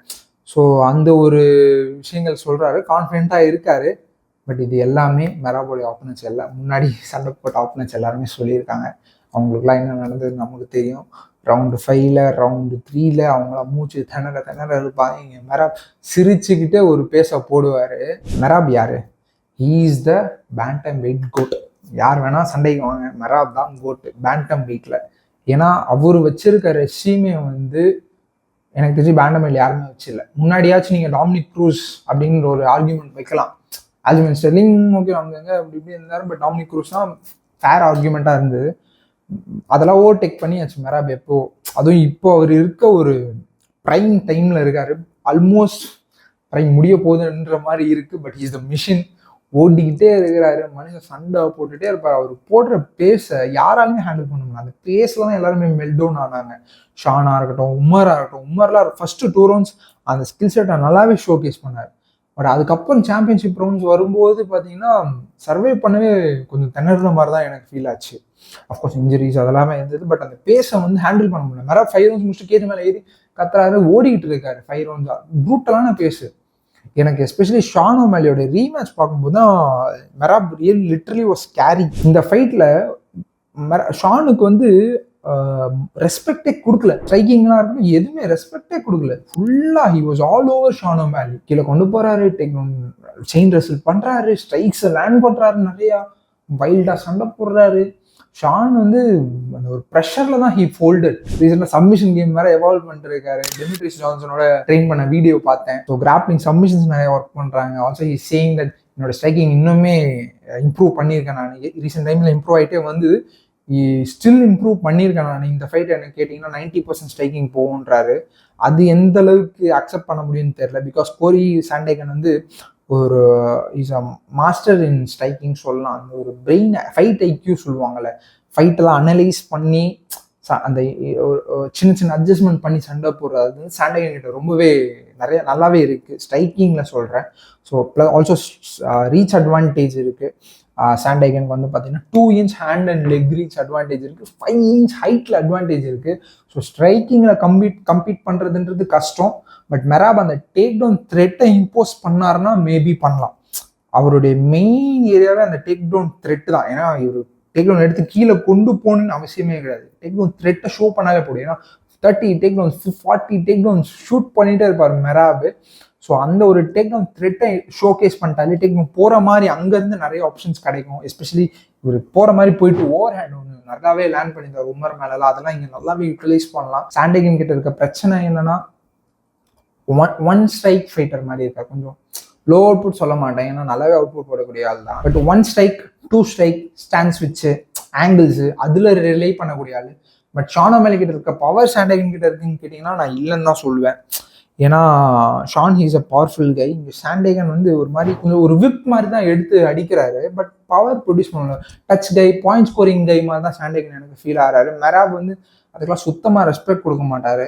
ஸோ அந்த ஒரு விஷயங்கள் சொல்கிறாரு, கான்ஃபிடென்ட்டாக இருக்கார். பட் இது எல்லாமே மெராபோடைய ஆப்போனன்ட்ஸ் எல்லாம் முன்னாடி சண்டை போட்ட ஆப்போனன்ட்ஸ் எல்லாருமே சொல்லியிருக்காங்க. அவங்களுக்குலாம் என்ன நடந்தது நமக்கு தெரியும். ரவுண்டு 5ல் ரவுண்டு 3ல் அவங்களாம் மூச்சு திணற இருப்பாங்க. இங்கே மெராப் சிரிச்சுக்கிட்டே ஒரு பேச போடுவார். மெராப் யார்? He is the bantamweight goat. யார் வேணால் சண்டைக்கு வாங்க, மெராப் தான் கோட்டு பேண்டம் வெயிட்டில். ஏன்னா அவர் வச்சிருக்க ரெஸ்யூமே வந்து எனக்கு தெரிஞ்சு பேண்டம் வெயிட் யாருமே வச்சில்ல. முன்னாடியாச்சும் நீங்கள் டாமினிக் க்ரூஸ் அப்படின்ற ஒரு ஆர்கியூமெண்ட் வைக்கலாம். ஆல்ஜிமன் ஸ்டெர்லிங் ஓகே அவங்க அப்படி இப்படி இருந்தாலும், பட் டாமினிக் க்ரூஸ் தான் ஃபேர் ஆர்கியூமெண்ட்டாக இருந்தது. அதெல்லாம் ஓவர்டேக் பண்ணியாச்சு மெராப் எப்போ. அதுவும் இப்போ அவர் இருக்க ஒரு ப்ரைம் டைமில் இருக்கார். ஆல்மோஸ்ட் ப்ரைம் முடிய போகுதுன்ற மாதிரி இருக்குது. பட் இஸ் த மிஷின், ஓடிக்கிட்டே இருக்கிறாரு. மனுஷன் சண்டை போட்டுகிட்டே இருப்பார். அவர் போடுற பேஸை யாராலுமே ஹேண்டில் பண்ண முடியாது. அந்த பேஸில் தான் எல்லாருமே மெல்டவுன் ஆனாங்க. ஷானாக இருக்கட்டும், உமராக இருக்கட்டும். உமர்லாம் ஃபஸ்ட்டு 2 ரவுண்ட்ஸ் அந்த ஸ்கில் செட்டை நல்லாவே ஷோ கேஸ் பண்ணார். பட் அதுக்கப்புறம் சாம்பியன்ஷிப் ரவுண்ட்ஸ் வரும்போது பார்த்தீங்கன்னா சர்வே பண்ணவே கொஞ்சம் திணற மாதிரி தான் எனக்கு ஃபீல் ஆச்சு. அஃப்கோர்ஸ் இன்ஜுரிஸ் அதெல்லாமே இருந்தது. பட் அந்த பேஸை வந்து ஹேண்டில் பண்ண முடியல. மேரா 5 ரவுண்ட்ஸ் முடிச்சுட்டு கேஜ் மேலே ஏறி கத்துறாரு, ஓடிக்கிட்டு இருக்காரு 5 ரவுண்ட்ஸா. ப்ரூட்டலான பேஸு. எனக்கு எஸ்பெஷலி ஷான் ஓமேலியோட ரீமேட்ச் பார்க்கும்போது தான் மெராப் லிட்டரலி வாஸ் ஸ்கேரி. இந்த ஃபைட்டில் ஷானுக்கு வந்து ரெஸ்பெக்டே கொடுக்கல. ஸ்ட்ரைக்கிங்லாம் இருக்கணும், எதுவுமே ரெஸ்பெக்டே கொடுக்கல. ஃபுல்லாக he was all over Sean O'Malley. கீழே கொண்டு போறாரு, செயின் ரெஸ்ல் பண்றாரு, ஸ்ட்ரைக்ஸை லேண்ட் பண்றாரு, நிறையா வைல்டாக சண்டை போடுறாரு. ஷான் வந்து அந்த ஒரு ப்ரெஷர்ல தான் ஹி ஃபோல்டட். ரீசெண்டாக சப்மிஷன் கேம் வேற எவால்வ் பண்ணிட்டு இருக்காரு. டெமிட்ரிஸ் ஜான்சனோட ட்ரெயின் பண்ண வீடியோ பார்த்தேன். ஸோ கிராப்ளிங் சப்மிஷன்ஸ் நிறைய ஒர்க் பண்றாங்க. ஆல்சோ ஹி சேயிங் தட் என்னோட ஸ்ட்ரைக்கிங் இன்னுமே இம்ப்ரூவ் பண்ணியிருக்கேன். நான் ரீசெண்ட் டைம்ல இம்ப்ரூவ் ஆகிட்டே வந்து ஸ்டில் இம்ப்ரூவ் பண்ணியிருக்கேன். நான் இந்த ஃபைட் எனக்கு கேட்டிங்கன்னா 90% ஸ்ட்ரைக்கிங் போகுன்றாரு. அது எந்த அளவுக்கு அக்செப்ட் பண்ண முடியும்னு தெரியல. பிகாஸ் கோரி சாண்டேகன் வந்து ஒரு is a master in striking சொல்லலாம். அந்த ஒரு பிரெயின் ஃபைட் ஐக்யூ சொல்லுவாங்கள்ல, ஃபைட்டெல்லாம் அனலைஸ் பண்ணி அந்த சின்ன சின்ன அட்ஜஸ்ட்மெண்ட் பண்ணி சண்டை போடுறது வந்து சாண்டேகன் கிட்ட ரொம்பவே நிறைய நல்லாவே இருக்குது. ஸ்ட்ரைக்கிங்கில் சொல்கிறேன். So plus also reach advantage இருக்குது. சாண்டேகனுக்கு வந்து பார்த்தீங்கன்னா 2 inch hand and leg reach advantage இருக்குது. 5 inch ஹைட்டில் அட்வான்டேஜ் இருக்குது. ஸோ ஸ்ட்ரைக்கிங்கில் கம்பீட் பண்ணுறதுன்றது கஷ்டம். பட் மெராப் அந்த டேக் டவுன் த்ரெட்டை இம்போஸ் பண்ணாருன்னா மேபி பண்ணலாம். அவருடைய மெயின் ஏரியாவே அந்த டேக் டவுன் த்ரெட் தான். ஏன்னா இவர் டேக் டவுன் எடுத்து கீழே கொண்டு போகணுன்னு அவசியமே கிடையாது. டேக் டவுன் த்ரெட்டை ஷோ பண்ணாலே போடும். ஏன்னா 30 takedowns 40 takedowns shoot பண்ணிகிட்டே இருப்பார் மெராப். ஸோ அந்த ஒரு டேக் டவுன் த்ரெட்டை ஷோகேஸ் பண்ணிட்டாலே டேக் டவுன் போகிற மாதிரி அங்கேருந்து நிறைய ஆப்ஷன்ஸ் கிடைக்கும். எஸ்பெஷலி இவர் போகிற மாதிரி போயிட்டு ஓவர் ஹேண்ட் ஒன்று நல்லாவே லேண்ட் பண்ணியிருந்தார் உமர் மேலாம். அதெல்லாம் இங்கே நல்லாவே யூட்டிலைஸ் பண்ணலாம். சாண்டேகன் கிட்ட இருக்க பிரச்சனை என்னன்னா ஒன் ஸ்ட்ரைக் ஃபைட்டர் மாதிரி இருக்கா. கொஞ்சம் லோ அவுட்புட் சொல்ல மாட்டேன், ஏன்னா நல்லாவே அவுட்புட் போடக்கூடிய ஆள் தான். பட் 1 strike 2 strike ஸ்டாண்ட் ஸ்விட்சு ஆங்கிள்ஸு அதில் ரிலே பண்ணக்கூடிய ஆள். பட் ஷான் ஓமேலி கிட்ட இருக்க பவர் சாண்டேகன் கிட்ட இருக்குன்னு கேட்டிங்கன்னா நான் இல்லைன்னு தான் சொல்லுவேன். ஏன்னா ஷான் ஹீஸ் அ பவர்ஃபுல் கை. இங்கே சாண்டேகன் வந்து ஒரு மாதிரி கொஞ்சம் ஒரு விப் மாதிரி தான் எடுத்து அடிக்கிறாரு. பட் பவர் ப்ரொடியூஸ் பண்ணல. டச் கை, பாயிண்ட் ஸ்கோரிங் கை மாதிரி தான் சாண்டேகன் எனக்கு ஃபீல் ஆகிறாரு. மெராப் வந்து அதுக்கெல்லாம் சுத்தமாக ரெஸ்பெக்ட் கொடுக்க மாட்டார்.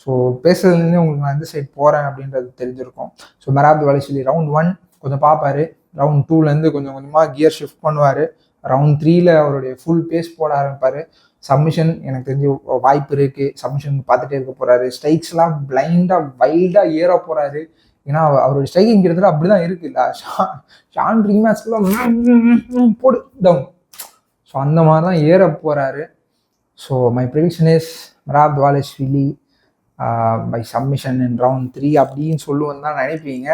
ஸோ பேசுறதுலேருந்தே உங்களுக்கு நான் எந்த சைட் போகிறேன் அப்படின்றது தெரிஞ்சிருக்கும். ஸோ மெராப் வாலிஸ்விலி ரவுண்ட் 1 கொஞ்சம் பார்ப்பாரு. ரவுண்ட் 2லேருந்து கொஞ்சம் கொஞ்சமாக கியர் ஷிஃப்ட் பண்ணுவார். ரவுண்ட் 3ல் அவருடைய ஃபுல் பேஸ் போட ஆரம்பிப்பார். சப்மிஷன் எனக்கு தெரிஞ்சு வாய்ப்பு இருக்குது. சப்மிஷன் பார்த்துட்டே இருக்க போகிறாரு. ஸ்ட்ரைக்ஸ்லாம் பிளைண்டாக வைல்டாக ஏற போகிறாரு. ஏன்னா அவருடைய ஸ்ட்ரைக்கிங் கிட்டத்தட்ட அப்படி தான் இருக்குல்ல. ஷான் ரீமேட்ச்லாம் போடு டவுன். ஸோ அந்த மாதிரி தான் ஏற போகிறாரு. So my prediction is Merab Dvalishvili by submission in round 3 அப்படின்னு சொல்லுவேன்னு தான் நினைப்பீங்க.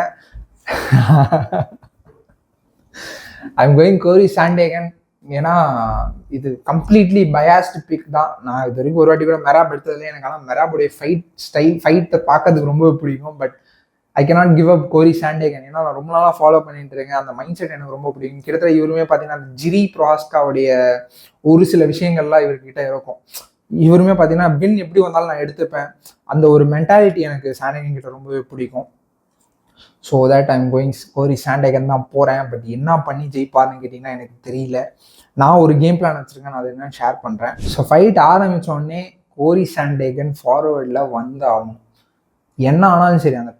ஐம் கோயிங் கோரி சாண்டேகன். ஏன்னா இது கம்ப்ளீட்லி பயாஸ்டு பிக் தான். நான் இது வரைக்கும் ஒரு வாட்டி கூட மெராப் எடுத்ததுலேயே எனக்கு ஆனால் மெராபுடைய ஃபைட்டை பார்க்கறதுக்கு ரொம்ப பிடிக்கும். But I cannot give up கோரி சாண்டேகன். ஏன்னா நான் ரொம்ப நாளாக ஃபாலோ பண்ணிட்டு இருக்கேன். அந்த மைண்ட் செட் எனக்கு ரொம்ப பிடிக்கும். கிட்டத்தட்ட இவருமே பார்த்தீங்கன்னா அந்த ஜிரி ப்ராஸ்காவுடைய ஒரு சில விஷயங்கள்லாம் இவர்கிட்ட இருக்கும். இவருமே பார்த்தீங்கன்னா வின் எப்படி வந்தாலும் நான் எடுத்துப்பேன். அந்த ஒரு மென்டாலிட்டி எனக்கு சாண்டேகன் கிட்ட ரொம்பவே பிடிக்கும். ஸோ தட் ஐம் கோயிங் கோரி சாண்டேகன் தான் போகிறேன். பட் என்ன பண்ணி ஜெயிப்பார்னு கேட்டிங்கன்னா எனக்கு தெரியல. நான் ஒரு கேம் பிளான் வச்சுருக்கேன், நான் அதை என்னன்னு ஷேர் பண்ணுறேன். ஸோ ஃபைட் ஆரம்பித்தோடனே கோரி சாண்டேகன் ஃபார்வர்டில் வந்து ஆகணும். என்ன ஆனாலும் சரி அந்த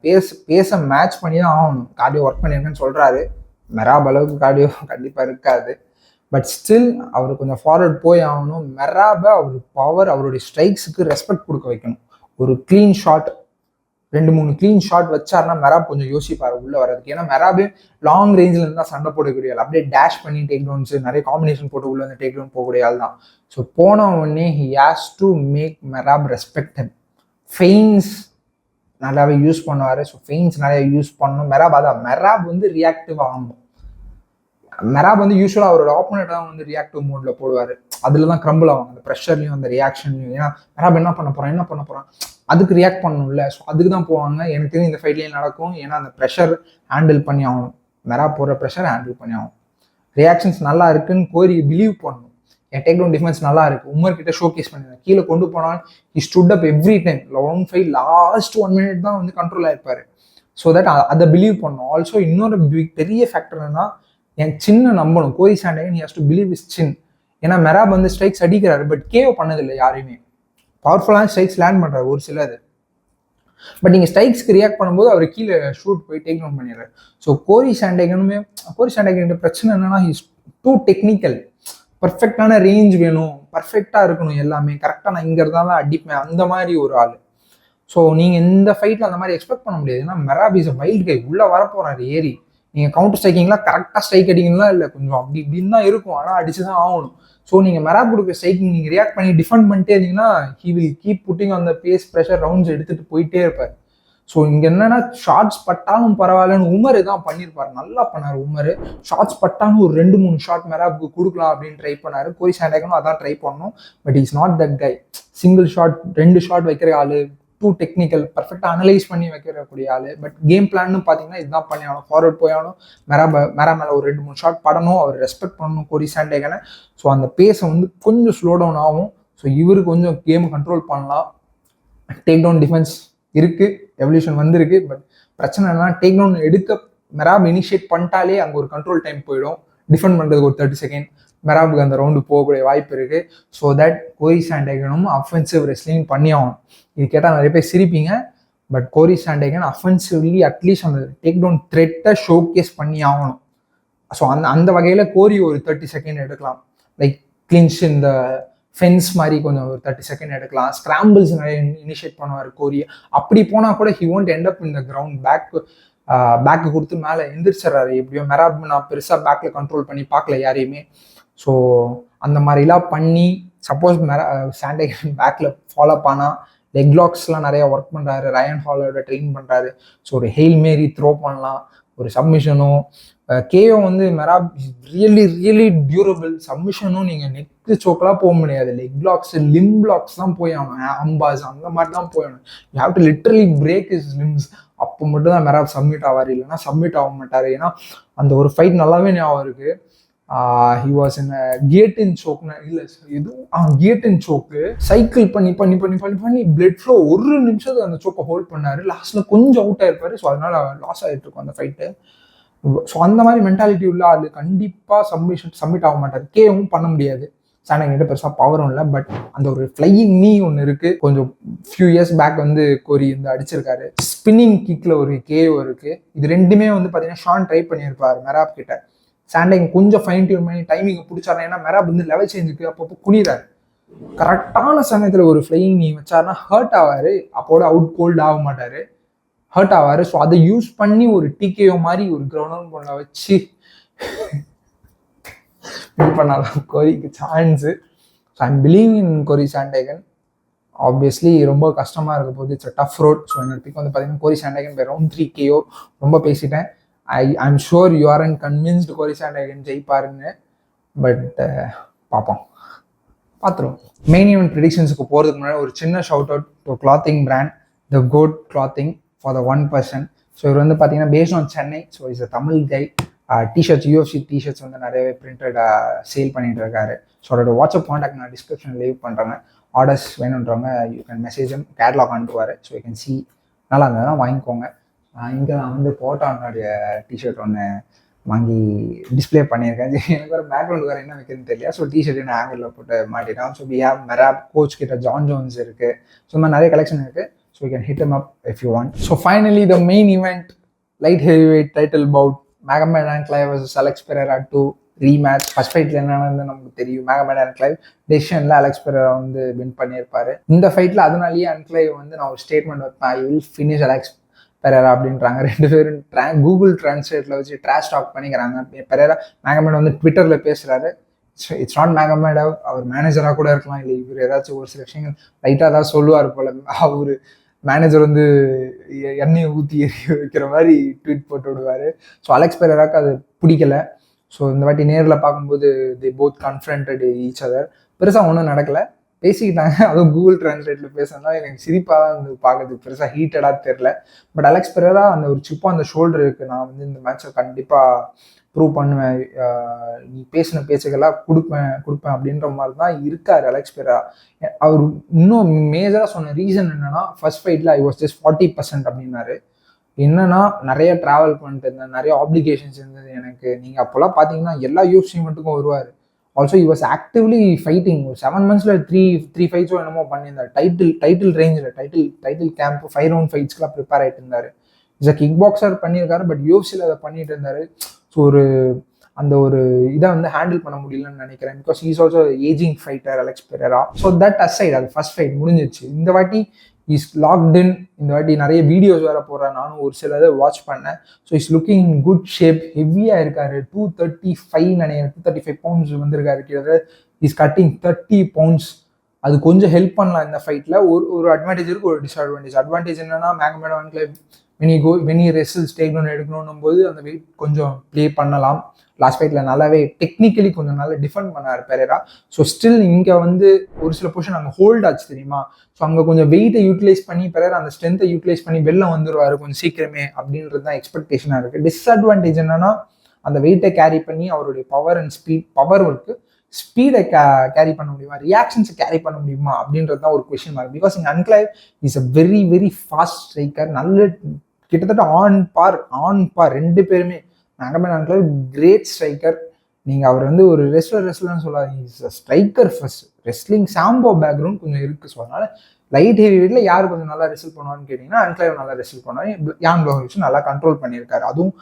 பேஸை மேட்ச் பண்ணி தான் ஆகணும். கார்டியோ ஒர்க் பண்ணியிருக்கேன்னு சொல்கிறாரு. மெராப் அளவுக்கு கார்டியோ கண்டிப்பாக இருக்காது. பட் ஸ்டில் அவர் கொஞ்சம் ஃபார்வர்ட் போய் ஆகணும். மெராபை அவர் பவர், அவருடைய ஸ்ட்ரைக்ஸுக்கு ரெஸ்பெக்ட் கொடுக்க வைக்கணும். ஒரு க்ளீன் ஷாட் 2-3 க்ளீன் ஷாட் வச்சாருன்னா மெராப் கொஞ்சம் யோசிப்பார் உள்ளே வர்றதுக்கு. ஏன்னா மெராபே லாங் ரேஞ்சில் இருந்தால் சண்டை போடக்கூடிய ஆள். அப்படியே டேஷ் பண்ணி டேக் டவுன்ஸு நிறைய காம்பினேஷன் போட்டு உள்ள வந்து டேக் டவுன் போகக்கூடிய ஆள் தான். ஸோ போன உடனே he has to make Merab respect him. Feints நல்லாவே யூஸ் பண்ணுவார். ஸோ ஃபெயின்ஸ் நிறைய யூஸ் பண்ணணும். மெராப் வந்து ரியாக்டிவ் ஆகணும். மெராப் வந்து யூஸ்வலாக அவரோட ஆப்போனண்ட் தான் வந்து ரியாக்டிவ் மோடில் போடுவார். அதில் தான் க்ரம்பிள் ஆகும் அந்த ப்ரெஷர்லையும் அந்த ரியாக்ஷன்லையும். ஏன்னா மெராப் என்ன பண்ண போகிறான் அதுக்கு ரியாக்ட் பண்ணணும்ல. ஸோ அதுக்கு தான் போவாங்க. எனக்கு தெரியும் இந்த ஃபைட்லேயும் நடக்கும். ஏன்னா அந்த ப்ரெஷர் ஹேண்டில் பண்ணி ஆகணும். மெராப் போடுற ப்ரெஷர் ஹேண்டில் பண்ணி ஆகணும். ரியாக்ஷன்ஸ் நல்லா இருக்குன்னு கோரி பிலீவ் பண்ணணும். என் டேக் டவுன் டிஃபென்ஸ் நல்லா இருக்குது, உமர் கிட்ட ஷோகேஸ் பண்ணிடுறேன், கீழே கொண்டு போனால் he stood up every time. Round 5 last 1 minute தான் வந்து கண்ட்ரோல் ஆகிருப்பார். ஸோ தட் அதை பிலீவ் பண்ணணும். ஆல்சோ இன்னொரு பெரிய ஃபேக்டர் என்னன்னா என் சின்ன நம்பணும். Cory Sandhagen he has to believe is chin. ஏன்னா மெராப் வந்து ஸ்ட்ரைக்ஸ் அடிக்கிறாரு, பட் கேவ் பண்ணதில்லை யாரையுமே. பவர்ஃபுல்லான ஸ்ட்ரைக்ஸ் லேண்ட் பண்ணுறாரு ஒரு சிலர். பட் நீங்கள் ஸ்ட்ரைக்ஸ்க்கு ரியாக்ட் பண்ணும்போது அவர் கீழே ஷூட் போய் டேக் டவுன் பண்ணிடுறாரு. ஸோ கோரி சாண்டேகன் பிரச்சனை என்னன்னா இஸ் டூ டெக்னிக்கல். பர்ஃபெக்டான ரேஞ்ச் வேணும், பர்ஃபெக்டாக இருக்கணும், எல்லாமே கரெக்டாக நான் இங்கே இருந்தாலும் அடிப்பேன், அந்த மாதிரி ஒரு ஆள். ஸோ நீங்கள் இந்த ஃபைட்டில் அந்த மாதிரி எக்ஸ்பெக்ட் பண்ண முடியாது. ஏன்னா மெராப் இஸ் வைல்ட் கை, உள்ளே வரப்போகிறாரு ஏறி. நீங்கள் கவுண்டர் ஸ்ட்ரைக்கிங்லாம் கரெக்டாக ஸ்ட்ரைக் அடிக்கணும்லாம் இல்லை, கொஞ்சம் அப்படி இப்படின்னு தான் இருக்கும், ஆனால் அடிச்சு தான் ஆகணும். ஸோ நீங்கள் மெராப் கொடுக்க ஸ்ட்ரைக்கிங் நீங்கள் ரியாக்ட் பண்ணி டிஃபெண்ட் பண்ணிட்டே இருந்தீங்கன்னா ஹி வில் கீப் புட்டிங் அந்த பேஸ் ப்ரெஷர் ரவுண்ட்ஸ் எடுத்துகிட்டு போயிட்டே இருப்பார். ஸோ இங்கே என்னன்னா ஷார்ட்ஸ் பட்டாலும் பரவாயில்லன்னு உமர் தான் பண்ணியிருப்பார், நல்லா பண்ணார் உமர். ஷார்ட்ஸ் பட்டாலும் ஒரு 2-3 ஷாட் மெராப்க்கு கொடுக்கலாம் அப்படின்னு ட்ரை பண்ணார். கோரி சாண்டேகனும் அதான் ட்ரை பண்ணணும். But is not that guy. Single shot 2 shot வைக்கிற ஆள், டூ டெக்னிக்கல், பர்ஃபெக்டாக அனலைஸ் பண்ணி வைக்கிறக்கூடிய ஆள். பட் கேம் பிளான்னு பார்த்தீங்கன்னா இதுதான் பண்ணி ஆகணும். ஃபார்வர்ட் போயாகணும், மெரா மேலே ஒரு 2-3 ஷாட் படணும், அவர் ரெஸ்பெக்ட் பண்ணணும் கோரி சாண்டேகனை. ஸோ அந்த பேஸை வந்து கொஞ்சம் ஸ்லோ டவுன் ஆகும். ஸோ இவரு கொஞ்சம் கேமை கண்ட்ரோல் பண்ணலாம். டேக் டவுன் டிஃபென்ஸ் இருக்குது, எவல்யூஷன் வந்திருக்கு. பட் பிரச்சனை என்னன்னா டேக் டவுன் எடுக்க மெராப் இனிஷியேட் பண்ணிட்டாலே அங்கே ஒரு கண்ட்ரோல் டைம் போயிடும். டிஃபெண்ட் பண்ணுறதுக்கு ஒரு 30 செகண்ட் மெராபுக்கு அந்த ரவுண்டு போகக்கூடிய வாய்ப்பு இருக்குது. ஸோ தட் கோரி சாண்டேகனும் அஃபென்சிவ் ரெஸ்லிங் பண்ணி ஆகணும். இது கேட்டால் நிறைய பேர் சிரிப்பீங்க. பட் கோரி சாண்டேகன் அஃபென்சிவ்லி அட்லீஸ்ட் அந்த டேக் டவுன் த்ரெட்டை ஷோகேஸ் பண்ணி ஆகணும். ஸோ அந்த வகையில் கோரி ஒரு 30 செகண்ட் எடுக்கலாம். லைக் கிளின்ச் இந்த ஃபென்ஸ் மாதிரி கொஞ்சம் ஒரு 30 செகண்ட் எடுக்கலாம். ஸ்கிராம்பிள்ஸ் நிறைய இனிஷியேட் பண்ணுவார் கோரி. அப்படி போனால் கூட he won't end up in the ground. Back கொடுத்து மேலே எந்திரிச்சிடறாரு எப்படியோ. மெராப் நான் பெருசாக பேக்கில் கண்ட்ரோல் பண்ணி பார்க்கல யாரையுமே. ஸோ அந்த மாதிரிலாம் பண்ணி சப்போஸ் சாண்டேகன் பேக்கில் ஃபாலோ ஆனால் லெக் லாக்ஸ்லாம் நிறையா ஒர்க் பண்ணுறாரு, ரயன் ஹாலோட ட்ரெயின் பண்ணுறாரு. ஸோ ஒரு ஹெயில் மேரி த்ரோ பண்ணலாம், ஒரு சப்மிஷனும். கேஓ வந்து மெராப் ரியலி டியூரபிள். சப்மிஷனும் நீங்கள் நெக் சோக்கெலாம் போக முடியாது, லெக் லாக்ஸ் லிம் பிளாக்ஸ் தான் போய் ஆகணும், அம்பாஸ் அந்த மாதிரி தான் போயணும். You have to literally break is limbs. அப்போ மட்டும் தான் மெராப் சப்மிட் ஆவார், இல்லைன்னா சப்மிட் ஆக மாட்டார். ஏன்னா அந்த ஒரு ஃபைட் நல்லாவே ஞாபகம் இருக்குது. ஹி வாஸ் இன் கியட்டின் சோக்னு இல்லை எதுவும் கியட்டின் சோக்கு சைக்கிள் பண்ணி பிளட் ஃப்ளோ 1 நிமிஷத்துக்கு அந்த சோக்கை ஹோல்ட் பண்ணார். லாஸ்ட்டில் கொஞ்சம் அவுட் ஆயிருப்பாரு. ஸோ அதனால லாஸ் ஆகிட்டு இருக்கும் அந்த ஃபைட்டு. ஸோ அந்த மாதிரி மென்டாலிட்டி உள்ள ஆள் கண்டிப்பாக சப்மிட் ஆக மாட்டார். கேவும் பண்ண முடியாது, சாண்டேகன் பெருசாக பவரும் இல்லை. பட் அந்த ஒரு ஃப்ளையிங் நீ ஒன்று இருக்குது. கொஞ்சம் ஃபியூ இயர்ஸ் பேக் வந்து கோரி வந்து அடிச்சிருக்காரு. ஸ்பின்னிங் கிக்கில் ஒரு கேஓ இருக்குது. இது ரெண்டுமே வந்து பார்த்தீங்கன்னா ஷான் ட்ரை பண்ணியிருப்பார் மெராப் கிட்ட. சாண்டேகன் கொஞ்சம் ஃபைன் டியூன் பண்ணி டைமிங் பிடிச்சாருன்னா, ஏன்னா மெராப் வந்து லெவல் சேஞ்சுக்கு அப்பப்போ குனிறாரு. கரெக்டான சமயத்தில் ஒரு ஃப்ளையிங் நீ வச்சாருன்னா ஹர்ட் ஆவார். அப்போட அவுட் கோல்டு ஆக மாட்டார், ஹர்ட் ஆவார். ஸோ அதை யூஸ் பண்ணி ஒரு டிகேஓ மாதிரி ஒரு கிரவுண்ட் பண்ண வச்சு வின் பண்ணலாம் கோரிக்கு chance. So I'm believe in Cory Sandhagen. Obviously ரொம்ப கஷ்டமாக இருக்க போது, இட்ஸ் டஃப் ரோட். ஸோ என்னோட பிக் வந்து பார்த்தீங்கன்னா கோரி சாண்டேகன் பை ரவுண்ட் 3 KO. ரொம்ப பேசிட்டேன். I'm sure you are and convinced Cory Sandhagen ஜெயிப்பாருன்னு. பட் பார்த்துருவோம். மெயின் ஈவென்ட் ப்ரெடிக்ஷன்ஸுக்கு போகிறதுக்கு முன்னாடி ஒரு சின்ன shout out to clothing brand the code clothing for the 1%. So இவர் வந்து பார்த்தீங்கன்னா based on Chennai. So is a Tamil guy. T shirts UFC T shirts வந்து நிறையவே பிரிண்டட் சேல் பண்ணிட்டு இருக்காரு. ஸோ அதோட வாட்ஸ்அப் காண்டாக்ட் நான் டிஸ்கிரிப்ஷன் லீவ் பண்ணுறேங்க. ஆர்டர்ஸ் வேணுன்றவங்க யூ கேன் மெசேஜ் கேட்லாக் அனுப்புவார். ஸோ யூ கேன் சி, நல்லா இருந்ததுன்னா வாங்கிக்கோங்க. இங்கே நான் வந்து போட்டானுடைய டிஷர்ட் ஒன்று வாங்கி டிஸ்பிளே பண்ணியிருக்கேன். எனக்கு ஒரு பேக்ரவுண்ட் வேறு என்ன வைக்கிறதுன்னு தெரியல. ஸோ டிஷர்ட் என்ன ஆங்கிளில் போட்டு மாட்டிட்டோம். So we have Merab coach கிட்ட ஜான் ஜோன்ஸ் இருக்குது. ஸோ இந்த மாதிரி நிறைய கலெக்ஷன் இருக்குது. So you can hit em up if you want. So finally the main event, light heavyweight title bout, Magomed Ankalaev vs Alex Pereira 2 rematch. First ஃபைட்டில் என்னன்னு நமக்கு தெரியும், மேகமேட் அண்ட் கிளைவ் டெசிஷனில் அலெக்ஸ் பெரேரா வந்து வின் பண்ணியிருப்பாரு. இந்த ஃபைட்டில் அதனாலேயே அன்கிளைவ் வந்து நான் ஒரு ஸ்டேட்மெண்ட் வைப்பேன், I will finish Alex Perera அப்படின்றாங்க. 2 பேரும் கூகுள் டிரான்ஸ்லேட்டில் வச்சு ட்ராஷ் டாக் பண்ணிக்கிறாங்க. பெரேரா மேகமேட் வந்து ட்விட்டரில் பேசுகிறாரு. இட்ஸ் நாட் மேகமேட், அவர் மேனேஜராக கூட இருக்கலாம், இல்லை இவர் ஏதாச்சும் ஒரு சில விஷயங்கள் லைட்டாக தான் சொல்லுவார் போல. அவர் மேனேஜர் வந்து எண்ணெயை ஊற்றி எரிய வைக்கிற மாதிரி ட்வீட் போட்டு விடுவார். ஸோ அலெக்ஸ் பெரேராக்கு அது பிடிக்கல. ஸோ இந்த வாட்டி நேரில் பார்க்கும்போது they both confronted each other. பெருசாக ஒன்றும் நடக்கலை, பேசிக்கிட்டாங்க. அதுவும் கூகுள் டிரான்ஸ்லேட்டில் பேசுனா எனக்கு சிரிப்பாக தான் வந்து பார்க்குறதுக்கு பெருசாக ஹீட்டடாக தெரில. பட் அலெக்ஸ் பெரேரா அந்த ஒரு சிப்பாக அந்த ஷோல்டர் இருக்குது, நான் வந்து இந்த மேட்சை கண்டிப்பாக ப்ரூவ் பண்ணுவேன், நீ பேசின பேச்சுக்கெல்லாம் கொடுப்பேன் அப்படின்ற மாதிரி தான் இருக்கார் அலெக்ஸ் பெரேரா. அவர் இன்னும் மேஜராக சொன்ன ரீசன் என்னென்னா, ஃபர்ஸ்ட் ஃபைட்டில் ஐ வாஸ் ஜஸ்ட் 40% அப்படின்னாரு. என்னன்னா நிறைய ட்ராவல் பண்ணிட்டு இருந்தேன், நிறைய ஆப்ளிகேஷன்ஸ் இருந்தது எனக்கு. நீங்கள் அப்போல்லாம் பார்த்தீங்கன்னா எல்லா UFC மட்டுக்கும் வருவார். Also he was actively fighting. ஒரு 7 monthsல த்ரீ ஃபைட்ஸோ என்னமோ பண்ணியிருந்தார். டைட்டில் ரேஞ்சில் டைட்டில் கேம்ப் 5 round ஃபைட்ஸ்க்குலாம் ப்ரிப்பேர் ஆகிட்டு இருந்தார். இஸ் அ கிக் பாக்ஸர் பண்ணியிருக்காரு, பட் யூஎஃப்சியில் அதை பண்ணிட்டு இருந்தார். ஸோ அந்த ஒரு இதை வந்து ஹேண்டில் பண்ண முடியலன்னு நினைக்கிறேன். Because is also ageing fighter Alex Perera. So that aside, அது ஃபர்ஸ்ட் ஃபைட் முடிஞ்சிச்சு. இந்த வாட்டி இஸ் லாக்ட் இன். இந்த வாட்டி நிறைய வீடியோஸ் வேற போடுறேன், நானும் ஒரு சில இதை வாட்ச் பண்ணேன். So is looking in good shape. ஹெவியாக இருக்காரு. 235 நினைக்கிறேன், 235 pounds வந்திருக்காரு. கிட்டத்தட்ட இஸ் கட்டிங் 30 pounds. அது கொஞ்சம் ஹெல்ப் பண்ணலாம் இந்த ஃபைட்டில். ஒரு அட்வான்டேஜ் இருக்குது, ஒரு டிஸ்அட்வான்டேஜ். அட்வான்டேஜ் என்னன்னா, மேகமேட் அவன்கிட்ட வெனி ரெசில்ஸ் டேக் டவுன் எடுக்கணும் போது அந்த வெயிட் கொஞ்சம் ப்ளே பண்ணலாம். லாஸ்ட் ஃபைட்டில் நல்லாவே டெக்னிக்கலி கொஞ்சம் நல்லா டிஃபெண்ட் பண்ணார் பெரேரா. ஸோ ஸ்டில் இங்கே வந்து ஒரு சில பொசிஷன் அங்கே ஹோல்ட் ஆச்சு தெரியுமா. ஸோ அங்கே கொஞ்சம் வெயிட்டை யூட்டிலைஸ் பண்ணி பெரேரா அந்த ஸ்ட்ரென்த்தை யூட்டிலைஸ் பண்ணி வெளில வந்துடுவார் கொஞ்சம் சீக்கிரமே அப்படின்றது தான் எக்ஸ்பெக்டேஷனாக இருக்குது. டிஸ்அட்வான்டேஜ் என்னன்னா, அந்த வெயிட்டை கேரி பண்ணி அவருடைய பவர் அண்ட் பவர் ஒர்க்கு ஸ்பீடை கேரி பண்ண முடியுமா, ரியாக்ஷன்ஸை கேரி பண்ண முடியுமா அப்படின்றது தான் ஒரு கொஸ்டின் மார்க். பிகாஸ் இங்கே Ankalaev is a very very fast striker. நல்ல கிட்டத்தட்ட ஆன் பார் ரெண்டு பேருமே. Magomed Ankalaev great striker. நீங்கள் அவர் வந்து ஒரு ரெஸ்லர்னு சொல்லாதீங்க, is a striker first. Wrestling sambo background கொஞ்சம் இருக்குது. ஸோ அதனால லைட் ஹெவி வெயிட்டில் யார் கொஞ்சம் நல்லா ரெசில் பண்ணுவான்னு கேட்டிங்கன்னா, அன்க்ளைவ் நல்லா ரெசில் பண்ணுவாங்க. யான் பிளாஹோவிச் நல்லா கண்ட்ரோல் பண்ணியிருக்காரு. அதுவும்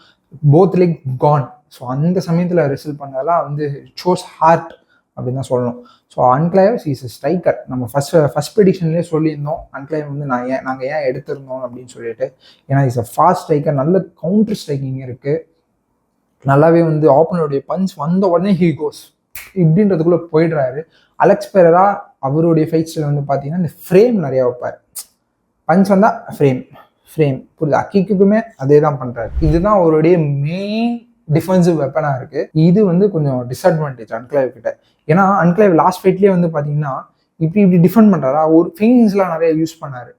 போத் லெக் கான். ஸோ அந்த சமயத்தில் ரெசில் பண்ணதெல்லாம் வந்து ஷோஸ் ஹார்ட் அப்படின்னு தான் சொல்லணும். So Ankalaev is a striker. நம்ம ஃபர்ஸ்ட் ப்ரெடிக்ஷன்லேயே சொல்லியிருந்தோம் அன்க்ளைவ் வந்து நாங்கள் ஏன் எடுத்திருந்தோம் அப்படின்னு சொல்லிட்டு. ஏன்னா இஸ் அ ஃபாஸ்ட் ஸ்ட்ரைக்கர், நல்ல கவுண்டர் ஸ்ட்ரைக்கிங் இருக்குது. நல்லாவே வந்து ஆப்பனருடைய பஞ்ச் வந்த உடனே ஹீ கோஸ் இப்படின்றதுக்குள்ளே போயிடுறாரு. அலெக்ஸ் பெரேரா அவருடைய ஃபைட்ஸில் வந்து பார்த்தீங்கன்னா இந்த ஃப்ரேம் நிறையா வைப்பார். பஞ்ச் வந்தால் ஃப்ரேம் புரியுது. அக்கிக்குமே அதே தான் பண்ணுறாரு. இதுதான் அவருடைய மெயின் டிஃபென்சிவ் வெப்பனாக இருக்குது. இது வந்து கொஞ்சம் டிஸ்அட்வான்டேஜ் அன்க்ளைவ் கிட்ட. ஏன்னா அன்க்ளைவ் லாஸ்ட் ஃபைட்லேயே வந்து பார்த்தீங்கன்னா இப்படி டிஃபெண்ட் பண்ணுறாரா, ஒரு ஃபெயின்ஸ்லாம் நிறைய யூஸ் பண்ணார்.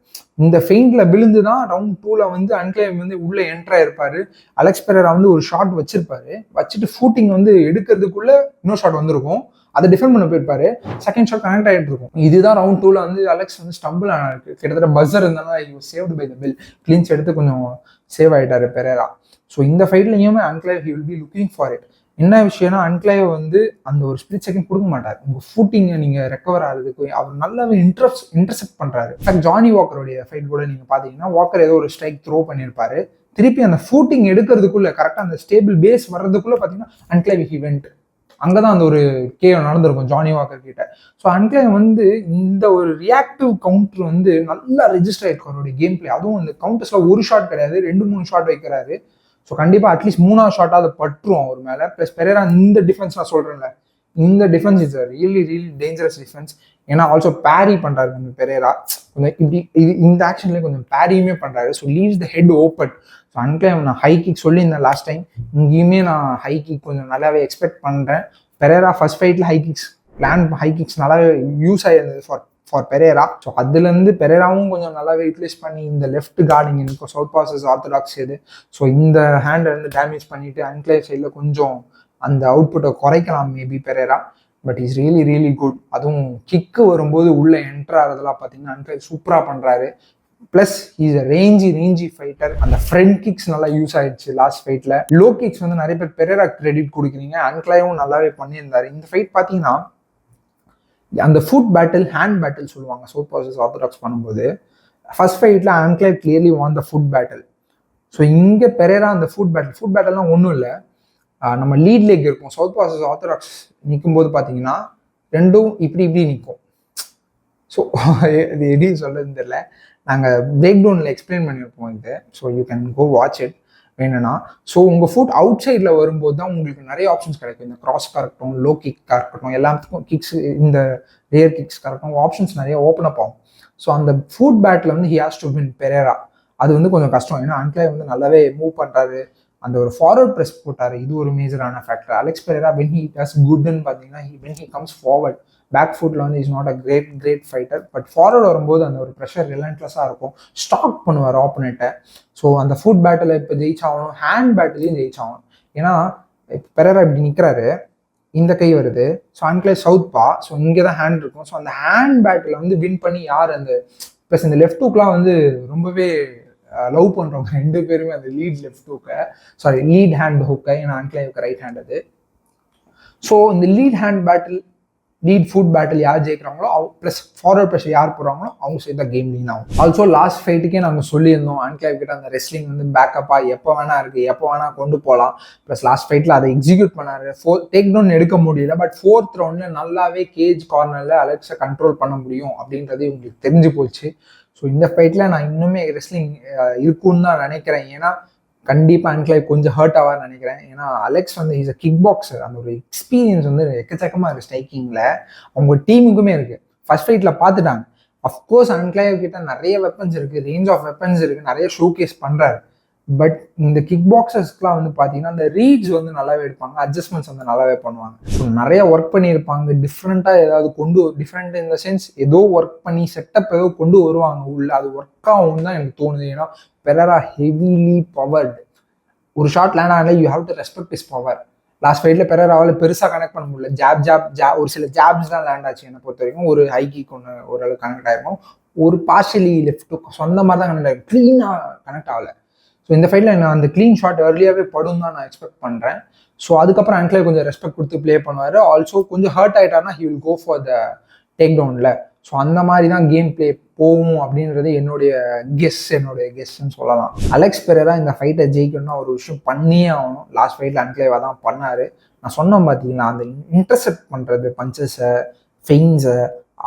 இந்த ஃபெயிண்டில் விழுந்து தான் ரவுண்ட் 2ல் வந்து அன்க்ளைவ் வந்து உள்ளே என்ட்ராயிருப்பார். அலெக்ஸ் பெரேரா வந்து ஒரு ஷாட் வச்சுட்டு ஃபூட்டிங் வந்து எடுக்கிறதுக்குள்ளே இன்னொரு ஷாட் வந்திருக்கும். அதை டிஃபெண்ட் பண்ண போயிருப்பாரு. செகண்ட் ஷாட் கனெக்ட் ஆகிட்டு இருக்கும். இதுதான் ரவுண்ட் 2ல் வந்து அலெக்ஸ் வந்து ஸ்டம்பிள் ஆனாருக்கு. கிட்டத்தட்ட பஸ்ஸர் இருந்தாலும் saved by the bell. Clinch எடுத்து கொஞ்சம் சேவ் ஆகிட்டாரு பெரேரா. ஸோ இந்த ஃபைட்லையுமே Ankalaev he will be looking for it. என்ன விஷயம்னா, அன்க்ளைவ் வந்து அந்த ஒரு ஸ்பிளிட் செகண்ட் கொடுக்க மாட்டார். உங்கள் ஃபூட்டிங்கை நீங்கள் ரெக்கவர் ஆகிறதுக்கு அவர் நல்லாவே இன்டர்செப்ட் பண்ணுறாரு. இன்ஃபேக்ட் ஜானி வாக்கருடைய ஃபைட் கூட நீங்கள் பார்த்தீங்கன்னா, வாக்கர் ஏதோ ஒரு ஸ்ட்ரைக் த்ரோ பண்ணியிருப்பாரு. திருப்பி அந்த ஃபூட்டிங் எடுக்கிறதுக்குள்ளே கரெக்டாக அந்த ஸ்டேபிள் பேஸ் வர்றதுக்குள்ளே பார்த்தீங்கன்னா அன்க்ளைவ் ஹி வெண்ட். அங்கே தான் அந்த ஒரு நடந்திருக்கும் ஜானி வாக்கர் கிட்ட. ஸோ அன்க்ளைவ் வந்து இந்த ஒரு ரியாக்டிவ் கவுண்டர் வந்து நல்லா ரெஜிஸ்டர் ஆகிருக்கு அவருடைய கேம் பிளே. அதுவும் இந்த கவுண்டர்ஸில் ஒரு ஷாட் கிடையாது, 2-3 ஷாட் வைக்கிறாரு. ஸோ கண்டிப்பாக அட்லீஸ்ட் 3ஆவது ஷாட்டாக அதை பட்டுரும் அவர் மேலே. ப்ளஸ் பெரேரா இந்த டிஃபென்ஸ் நான் சொல்கிறேன்ல, இந்த defence is really dangerous defence. ஏன்னா ஆல்சோ பேரி பண்ணுறாரு நம்ம பெரேரா. கொஞ்சம் இந்த ஆக்ஷன்லேயே கொஞ்சம் பேரியுமே பண்ணுறாரு. So leaves the head open. So Ankalaev நான் ஹை கிக் சொல்லியிருந்தேன் லாஸ்ட் டைம். இங்கேயுமே நான் ஹை கிக் கொஞ்சம் நல்லாவே எக்ஸ்பெக்ட் பண்ணுறேன். பெரேரா ஃபர்ஸ்ட் ஃபைட்டில் ஹை கிக்ஸ் நல்லாவே யூஸ் ஆகிருந்தது ஃபார் பெரேரா. ஸோ அதுலேருந்து பெரேராவும் கொஞ்சம் நல்லாவே யூட்டிலைஸ் பண்ணி இந்த லெஃப்ட் கார்டிங் இருக்கும் சவுத் பாசஸ் ஆர்த்தடாக்ஸ் இது. ஸோ இந்த ஹேண்டை வந்து டேமேஜ் பண்ணிவிட்டு அன்க்ளைவ் சைடில் கொஞ்சம் அந்த அவுட்புட்டை குறைக்கலாம் maybe Pereira. But is really good. அதுவும் கிக்கு வரும்போது உள்ளே என்ட்ரு ஆகிறதுலாம் பார்த்தீங்கன்னா அன்க்ளைவ் சூப்பராக பண்ணுறாரு. Plus is a rangy fighter. அந்த ஃப்ரண்ட் கிக்ஸ் நல்லா யூஸ் ஆயிடுச்சு லாஸ்ட் ஃபைட்டில். லோ கிக்ஸ் வந்து நிறைய பேர் பெரேரா கிரெடிட் கொடுக்குறீங்க, அன்க்ளைவும் நல்லாவே பண்ணியிருந்தாரு. இந்த ஃபைட் பார்த்தீங்கன்னா அந்த ஃபுட் பேட்டில், ஹேண்ட் பேட்டில் சொல்லுவாங்க சவுத் பாசஸ் ஆர்த்தடாக்ஸ் பண்ணும்போது. ஃபர்ஸ்ட் ஃபைட்டில் Ankalaev clearly won the foot battle. So இங்கே பெரேரா அந்த ஃபுட் பேட்டில்லாம் ஒன்றும் இல்லை, நம்ம லீட் லெக் இருக்கும். சவுத் பாசஸ் ஆர்த்தடாக்ஸ் நிற்கும்போது பார்த்தீங்கன்னா ரெண்டும் இப்படி நிற்கும். ஸோ இது எப்படி சொல்றதுன்னு தெரியல, நாங்கள் பிரேக் டவுனில் எக்ஸ்பிளைன் பண்ணியிருப்போம் இது. So you can go watch it வேணும்னா. ஸோ உங்கள் ஃபுட் அவுட் சைடில் வரும்போது தான் உங்களுக்கு நிறைய ஆப்ஷன்ஸ் கிடைக்கும். இந்த கிராஸ்க்காக இருக்கட்டும், லோ கிக்காக இருக்கட்டும், எல்லாத்துக்கும் கிக்ஸ், இந்த ரியர் கிக்ஸ்க்காக இருக்கட்டும், ஆப்ஷன்ஸ் நிறைய ஓப்பன் அப் ஆகும். ஸோ அந்த ஃபுட் பேட்டில் வந்து he has to win Perera. அது வந்து கொஞ்சம் கஷ்டம். ஏன்னா அன்க்ளைவ் வந்து நல்லாவே மூவ் பண்ணுறாரு, அந்த ஒரு ஃபார்வர்ட் ப்ரெஸ் போட்டார். இது ஒரு மேஜரான factor. Alex Pereira when he does குட்னு பார்த்தீங்கன்னா when he comes forward, back ஃபுட்டில் வந்து is not a great fighter. But forward வரும்போது அந்த ஒரு ப்ரெஷர் ரிலன்ட்லெஸ்ஸாக இருக்கும், ஸ்டாக் பண்ணுவார் ஆப்போனண்ட்டை. ஸோ அந்த ஃபுட் பேட்டில் இப்போ ஜெயிச்சாகணும், ஹேண்ட் பேட்டிலையும் ஜெயிச்சாகணும். ஏன்னா பெரேரா இப்படி நிற்கிறாரு, இந்த கை வருது. ஸோ அன்க்ளைவ் சவுத் பா, ஸோ இங்கே தான் ஹேண்ட் இருக்கும். ஸோ அந்த ஹேண்ட் பேட்டில் வந்து வின் பண்ணி யார் அந்த ப்ளஸ் இந்த லெஃப்ட் ஹூக்லாம் வந்து ரொம்பவே லவ் பண்ணுறவங்க ரெண்டு பேருமே அந்த லீட் ஹேண்ட் ஹூக்கை. ஏன்னா அன்க்ளைவுக்கு ரைட் ஹேண்ட் அது. ஸோ இந்த லீட் ஃபுட் பேட்டில் யார் ஜெயிக்கிறாங்களோ ப்ளஸ் ஃபார்வர்ட் ப்ரெஷர் யார் போகிறாங்களோ அவங்க சேர்த்தா கேம் லீன் ஆகும். ஆல்சோ லாஸ்ட் ஃபைட்டுக்கே நாங்கள் சொல்லியிருந்தோம் அன்கிளைவ் கிட்ட அந்த ரெஸ்லிங் வந்து பேக்கப்பாக எப்போ வேணா இருக்குது, எப்போ வேணா கொண்டு போகலாம். ப்ளஸ் லாஸ்ட் ஃபைட்டில் அதை எக்ஸிக்யூட் பண்ணாரு. டேக் டவுன் எடுக்க முடியல, பட் 4th ரவுண்டில் நல்லாவே கேஜ் கார்னரில் அலெக்ஸை கண்ட்ரோல் பண்ண முடியும் அப்படின்றது உங்களுக்கு தெரிஞ்சு போச்சு. ஸோ இந்த ஃபைட்டில் நான் இன்னுமே ரெஸ்லிங் இருக்குன்னு தான் நினைக்கிறேன். ஏன்னா கண்டிப்பாக அன்கிளைவ் கொஞ்சம் ஹர்ட் ஆவார்னு நினைக்கிறேன். ஏன்னா அலெக்ஸ் வந்து இஸ் அ கிக் பாக்ஸர். அந்த ஒரு எக்ஸ்பீரியன்ஸ் வந்து எக்கச்சக்கமாக இருக்குது ஸ்ட்ரைக்கிங்கில். அவங்க டீமுக்குமே இருக்குது. ஃபர்ஸ்ட் ஃபைட்டில் பார்த்துட்டாங்க. அஃப்கோர்ஸ் அன்கிளைவ் கிட்ட நிறைய வெப்பன்ஸ் இருக்குது, ரேஞ்ச் ஆஃப் வெப்பன்ஸ் இருக்குது, நிறைய ஷோகேஸ் பண்ணுறாரு. பட் இந்த கிக் பாக்ஸர்ஸ்க்குலாம் வந்து பார்த்தீங்கன்னா அந்த ரீட்ஸ் வந்து நல்லாவே எடுப்பாங்க, அட்ஜஸ்ட்மெண்ட்ஸ் வந்து நல்லாவே பண்ணுவாங்க. ஸோ நிறைய ஒர்க் பண்ணியிருப்பாங்க. டிஃப்ரெண்ட்டாக ஏதாவது டிஃப்ரெண்ட் இந்த சென்ஸ் ஏதோ ஒர்க் பண்ணி செட்டப் ஏதோ கொண்டு வருவாங்க உள்ள. அது ஒர்க் ஆகும் தான் எனக்கு தோணுது. ஏன்னா பெரேரா ஹெவிலி பவர்டு. ஒரு ஷாட் லேண்ட் ஆகல, you have to respect is power. Last ஃபைட்டில் பெரேராவால் பெருசாக கனெக்ட் பண்ண முடியல. ஜாப் ஒரு சில ஜாப்ஸ் தான் லேண்ட் ஆச்சு என்னை பொறுத்த வரைக்கும். ஒரு ஹை கிக் ஒன்று ஓரளவுக்கு கனெக்ட் ஆகிருக்கும். ஒரு பார்ஷலி லெஃப்ட் சொந்த மாதிரி தான் கனெக்ட் ஆகிருக்கும், க்ளீனாக கனெக்ட் ஆகலை. ஸோ இந்த ஃபைட்டில் நான் அந்த க்ளீன் ஷாட் ஏர்லியாகவே படும் தான் நான் எக்ஸ்பெக்ட் பண்ணுறேன். ஸோ அதுக்கப்புறம் அன்கிளைவ் கொஞ்சம் ரெஸ்பெக்ட் கொடுத்து ப்ளே பண்ணுவார். ஆல்சோ கொஞ்சம் ஹர்ட் ஆகிட்டார்னா he will go for the take டவுனில். ஸோ அந்த மாதிரி தான் கேம் பிளே போகும் அப்படின்றது என்னுடைய கெஸ்ன்னு சொல்லலாம். அலெக்ஸ் பெரேரா இந்த ஃபைட்டை ஜெயிக்கணும்னா ஒரு விஷயம் பண்ணியே ஆகணும். லாஸ்ட் ஃபைட்டில் அன்கிளைவாக தான் பண்ணார். நான் சொன்னேன் பார்த்தீங்களா, அந்த இன்டர்செப்ட் பண்ணுறது பஞ்சஸை ஃபெயின்ஸை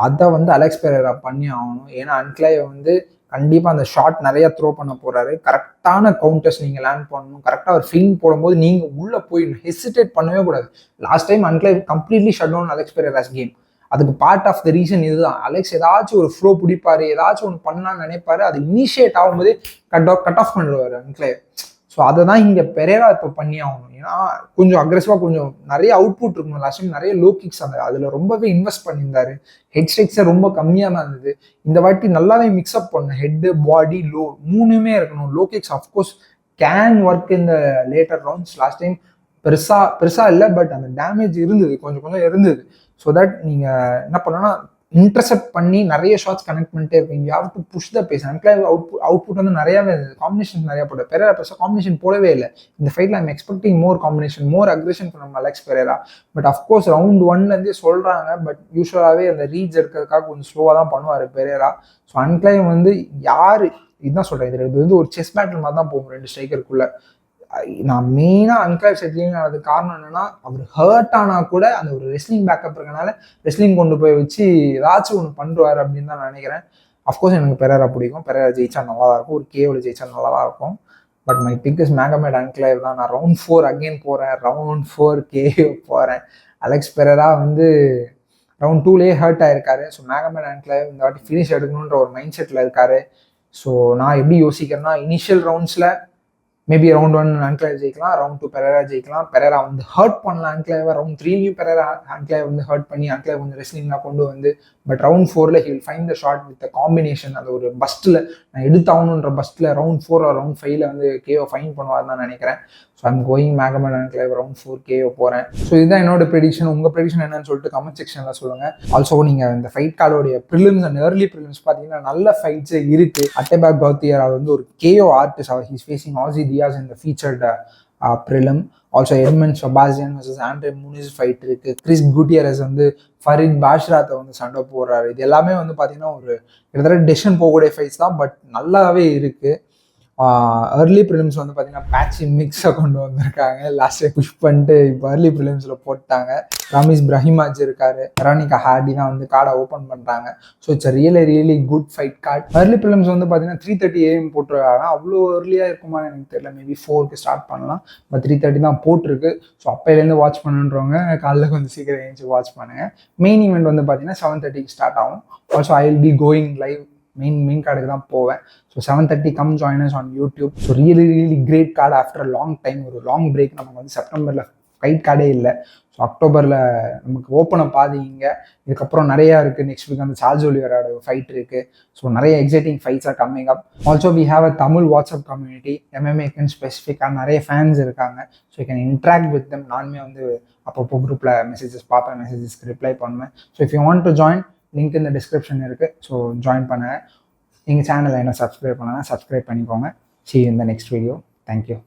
அதை வந்து அலெக்ஸ் பெரேரா பண்ணி ஆகணும். ஏன்னா அன்கிளைவ் வந்து கண்டிப்பாக அந்த ஷாட் நிறையா த்ரோ பண்ண போகிறாரு. கரெக்டான கவுண்டர்ஸ் நீங்கள் லேண்ட் பண்ணணும். கரெக்டாக ஒரு ஃபெயின் போடும்போது நீங்கள் உள்ளே போய் ஹெசிடேட் பண்ணவே கூடாது. Last time Ankalaev completely shut down Alex Pereira's game. அதுக்கு பார்ட் ஆஃப் த ரீசன் இதுதான். அலெக்ஸ் ஏதாச்சும் ஒரு ஃப்ளோ பிடிப்பாரு, ஏதாச்சும் ஒன்று பண்ணலான்னு நினைப்பாரு, அது இனிஷியேட் ஆகும்போது கட் ஆஃப் பண்ணிடுவார் அன்கிளைவ். ஸோ அதை தான் இங்கே பெரேரா இப்போ பண்ணி ஆகணும். ஏன்னா கொஞ்சம் அக்ரெசிவாக கொஞ்சம் நிறைய அவுட்புட் இருக்கணும். லாஸ்ட் டைம் நிறைய லோ கிக்ஸ் அதில் ரொம்பவே இன்வெஸ்ட் பண்ணியிருந்தாரு. ஹெட் ஸ்ட்ரைக்ஸை ரொம்ப கம்மியாக தான் இருந்தது. இந்த வாட்டி நல்லாவே மிக்ஸ்அப் பண்ணணும். ஹெட்டு, பாடி, லோ மூணுமே இருக்கணும். Low kicks of course can work இந்த லேட்டர் ரவுண்ட்ஸ். லாஸ்ட் டைம் பெருசாக இல்லை, பட் அந்த டேமேஜ் இருந்தது, கொஞ்சம் இருந்தது. ஸோ தட் நீங்கள் என்ன பண்ணணும்னா இன்டர்செப்ட் பண்ணி நிறைய ஷாட்ஸ் கனெக்ட் பண்ணிட்டே இருப்பீங்க. You have to push the pace. Ankalaev output வந்து நிறையாவே இருந்தது. காம்பினேஷன் நிறையா போட்டு பெரேரா பெருசாக காம்பினேஷன் போடவே இல்லை. இந்த ஃபைட்டில் I'm expecting more combination, more aggression from Alex Pereira. But of course round 1லேருந்தே சொல்கிறாங்க, பட் யூஸ்வலாகவே அந்த ரீச் இருக்கிறதுக்காக கொஞ்சம் ஸ்லோவாக தான் பண்ணுவார் பெரேரா. ஸோ அன்கிளைவ் வந்து யார் இதுதான் சொல்கிறேன், இது வந்து ஒரு செஸ் பேட்டில் மாதிரி தான் போகும் 2 ஸ்ட்ரைக்கருக்குள்ள. நான் மெயினாக அன்கிளைவ் செட்டிலிங் ஆனதுக்கு காரணம் என்னன்னா, அவர் ஹர்ட் ஆனால் கூட அந்த ஒரு ரெஸ்லிங் பேக்கப் இருக்கனால ரெஸ்லிங் கொண்டு போய் வச்சு ஏதாச்சும் ஒன்று பண்ணுவார் அப்படின்னு தான் நான் நினைக்கிறேன். அஃப்கோர்ஸ் எனக்கு பெரேரா பிடிக்கும். பெரேரா ஜெயிச்சா நல்லா தான் இருக்கும். ஒரு கேவில் ஜெயிச்சா நல்லா தான் இருக்கும். பட் மை பிக் இஸ் மேகமேட் அன்கிளைவ் தான். நான் ரவுண்ட் 4 அகெயின் போகிறேன். ரவுண்ட் 4 கேவ் போகிறேன். அலெக்ஸ் பெரேரா வந்து ரவுண்ட் 2லேயே ஹர்ட் ஆயிருக்காரு. ஸோ மேகமேட் அன்கிளைவ் இந்த வாட்டி ஃபினிஷ் எடுக்கணுன்ற ஒரு மைண்ட் செட்டில் இருக்காரு. ஸோ நான் எப்படி யோசிக்கிறேன்னா, இனிஷியல் ரவுண்ட்ஸில் மேபி ரவுண்ட் 1 அன்கிளைவ் ஜெயிக்கலாம், ரவுண்ட் 2 பெரேரா ஜெயிக்கலாம். பெரேரா வந்து ஹர்ட் பண்ணலாம் அன்கிளைவ். ரவுண்ட் 3லையும் பெரேரா அன்கிளைவ் வந்து ஹர்ட் பண்ணி அன்கிளைவ் கொஞ்சம் ரெஸ்லிங்லாம் கொண்டு வந்து, பட் ரவுண்ட் 4ல் he will find the shot with combination. அது ஒரு பஸ்ட்டில் நான் எடுத்தாகணுன்ற பஸ்ட்டில் ரவுண்ட் 4 or ரவுண்ட் 5ல் வந்து கேவை ஃபைன் பண்ணுவார் தான் நினைக்கிறேன். So I'm going Magomed Ankalaev round 4 கேவை போகிறேன். ஸோ இதுதான் என்னோட ப்ரெடிக்ஷன். உங்கள் ப்ரெடிக்ஷன் என்னன்னு சொல்லிட்டு கமெண்ட் செக்ஷனில் சொல்லுங்கள். ஆல்சோ நீங்கள் இந்த ஃபைட் கார்டோடைய ப்ரிலிம்ஸ் அண்ட் ஏர்லி ப்ரிலிம்ஸ் பார்த்தீங்கன்னா நல்ல ஃபைட்ஸே இருக்குது. அட்டேபாக் கௌத்தியர் அது வந்து ஒரு கேஓ ஆர்டிஸ்ட். அவர் ஹீஸ் ஃபேசிங் ஆசி டியாஸ் இந்த featured prelim. Also Edmund Shabazian versus Andre Muniz fight இருக்கு. கிறிஸ் குட்டியரஸ் வந்து ஃபரித் பாஷ்ராத்தை வந்து சண்டை போடுறாரு. இது எல்லாமே வந்து பார்த்தீங்கன்னா ஒரு கிட்டத்தட்ட டெசிஷன் போகக்கூடிய ஃபைட்ஸ் தான், பட் நல்லாவே இருக்கு. ஏர்லி ப்ரிலிம்ஸ் வந்து பார்த்தீங்கன்னா பேட்சி மிக்ஸை கொண்டு வந்திருக்காங்க. லாஸ்ட் புஷ் பண்ணிட்டு இப்போ ஏர்லி ப்ரிலிம்ஸில் போட்டாங்க. ரமீஸ் பிரஹிமாஜ் இருக்காரு, வெரோனிகா ஹார்டி தான் வந்து கார்டை ஓப்பன் பண்ணுறாங்க. So it's really good fight card. Early prelims வந்து பார்த்தீங்கன்னா 3:30 AM போட்டிருக்காங்க. அவ்வளோ ஏர்லியாக இருக்குமான்னு எனக்கு தெரியல. மேபி 4க்கு ஸ்டார்ட் பண்ணலாம், பட் 3:30 தான் போட்டிருக்கு. ஸோ அப்பையிலேருந்து வாட்ச் பண்ணுன்றவங்க காலையில் கொஞ்சம் சீக்கிரம் எழுந்து வாட்ச் பண்ணுங்கள். மெயின் ஈவெண்ட் வந்து பார்த்தீங்கன்னா 7:30க்கு ஸ்டார்ட் ஆகும். Also I will be going live. Main கார்டுக்கு தான் போவேன். So 7:30 come join us on YouTube. So really great card. After long time ஒரு லாங் பிரேக். நமக்கு வந்து செப்டம்பரில் ஃபைட் கார்டே இல்லை. ஸோ அக்டோபரில் நமக்கு ஓப்பனை பாதிங்க. இதுக்கப்புறம் நிறையா இருக்குது. நெக்ஸ்ட் வீக் அந்த சார்ஜ் ஒலிவரோட ஃபைட் இருக்குது. ஸோ நிறைய exciting fights are coming up. Also we have a Tamil WhatsApp community. எம்எம்ஏக்குன்னு ஸ்பெசிஃபிக்காக நிறைய ஃபேன்ஸ் இருக்காங்க. So you can interact with them. நானுமே வந்து அப்பப்போ குரூப்பில் மெசேஜஸ் பார்ப்பேன், மெசேஜஸ்க்கு ரிப்ளை பண்ணுவேன். So if you want to join, link இந்த டிஸ்கிரிப்ஷன் இருக்குது. ஸோ ஜாயின் பண்ணுங்கள். எங்கள் சேனலை என்ன சப்ஸ்கிரைப் பண்ணலாம், சப்ஸ்கிரைப் பண்ணிக்கோங்க. See you in the next video. Thank you.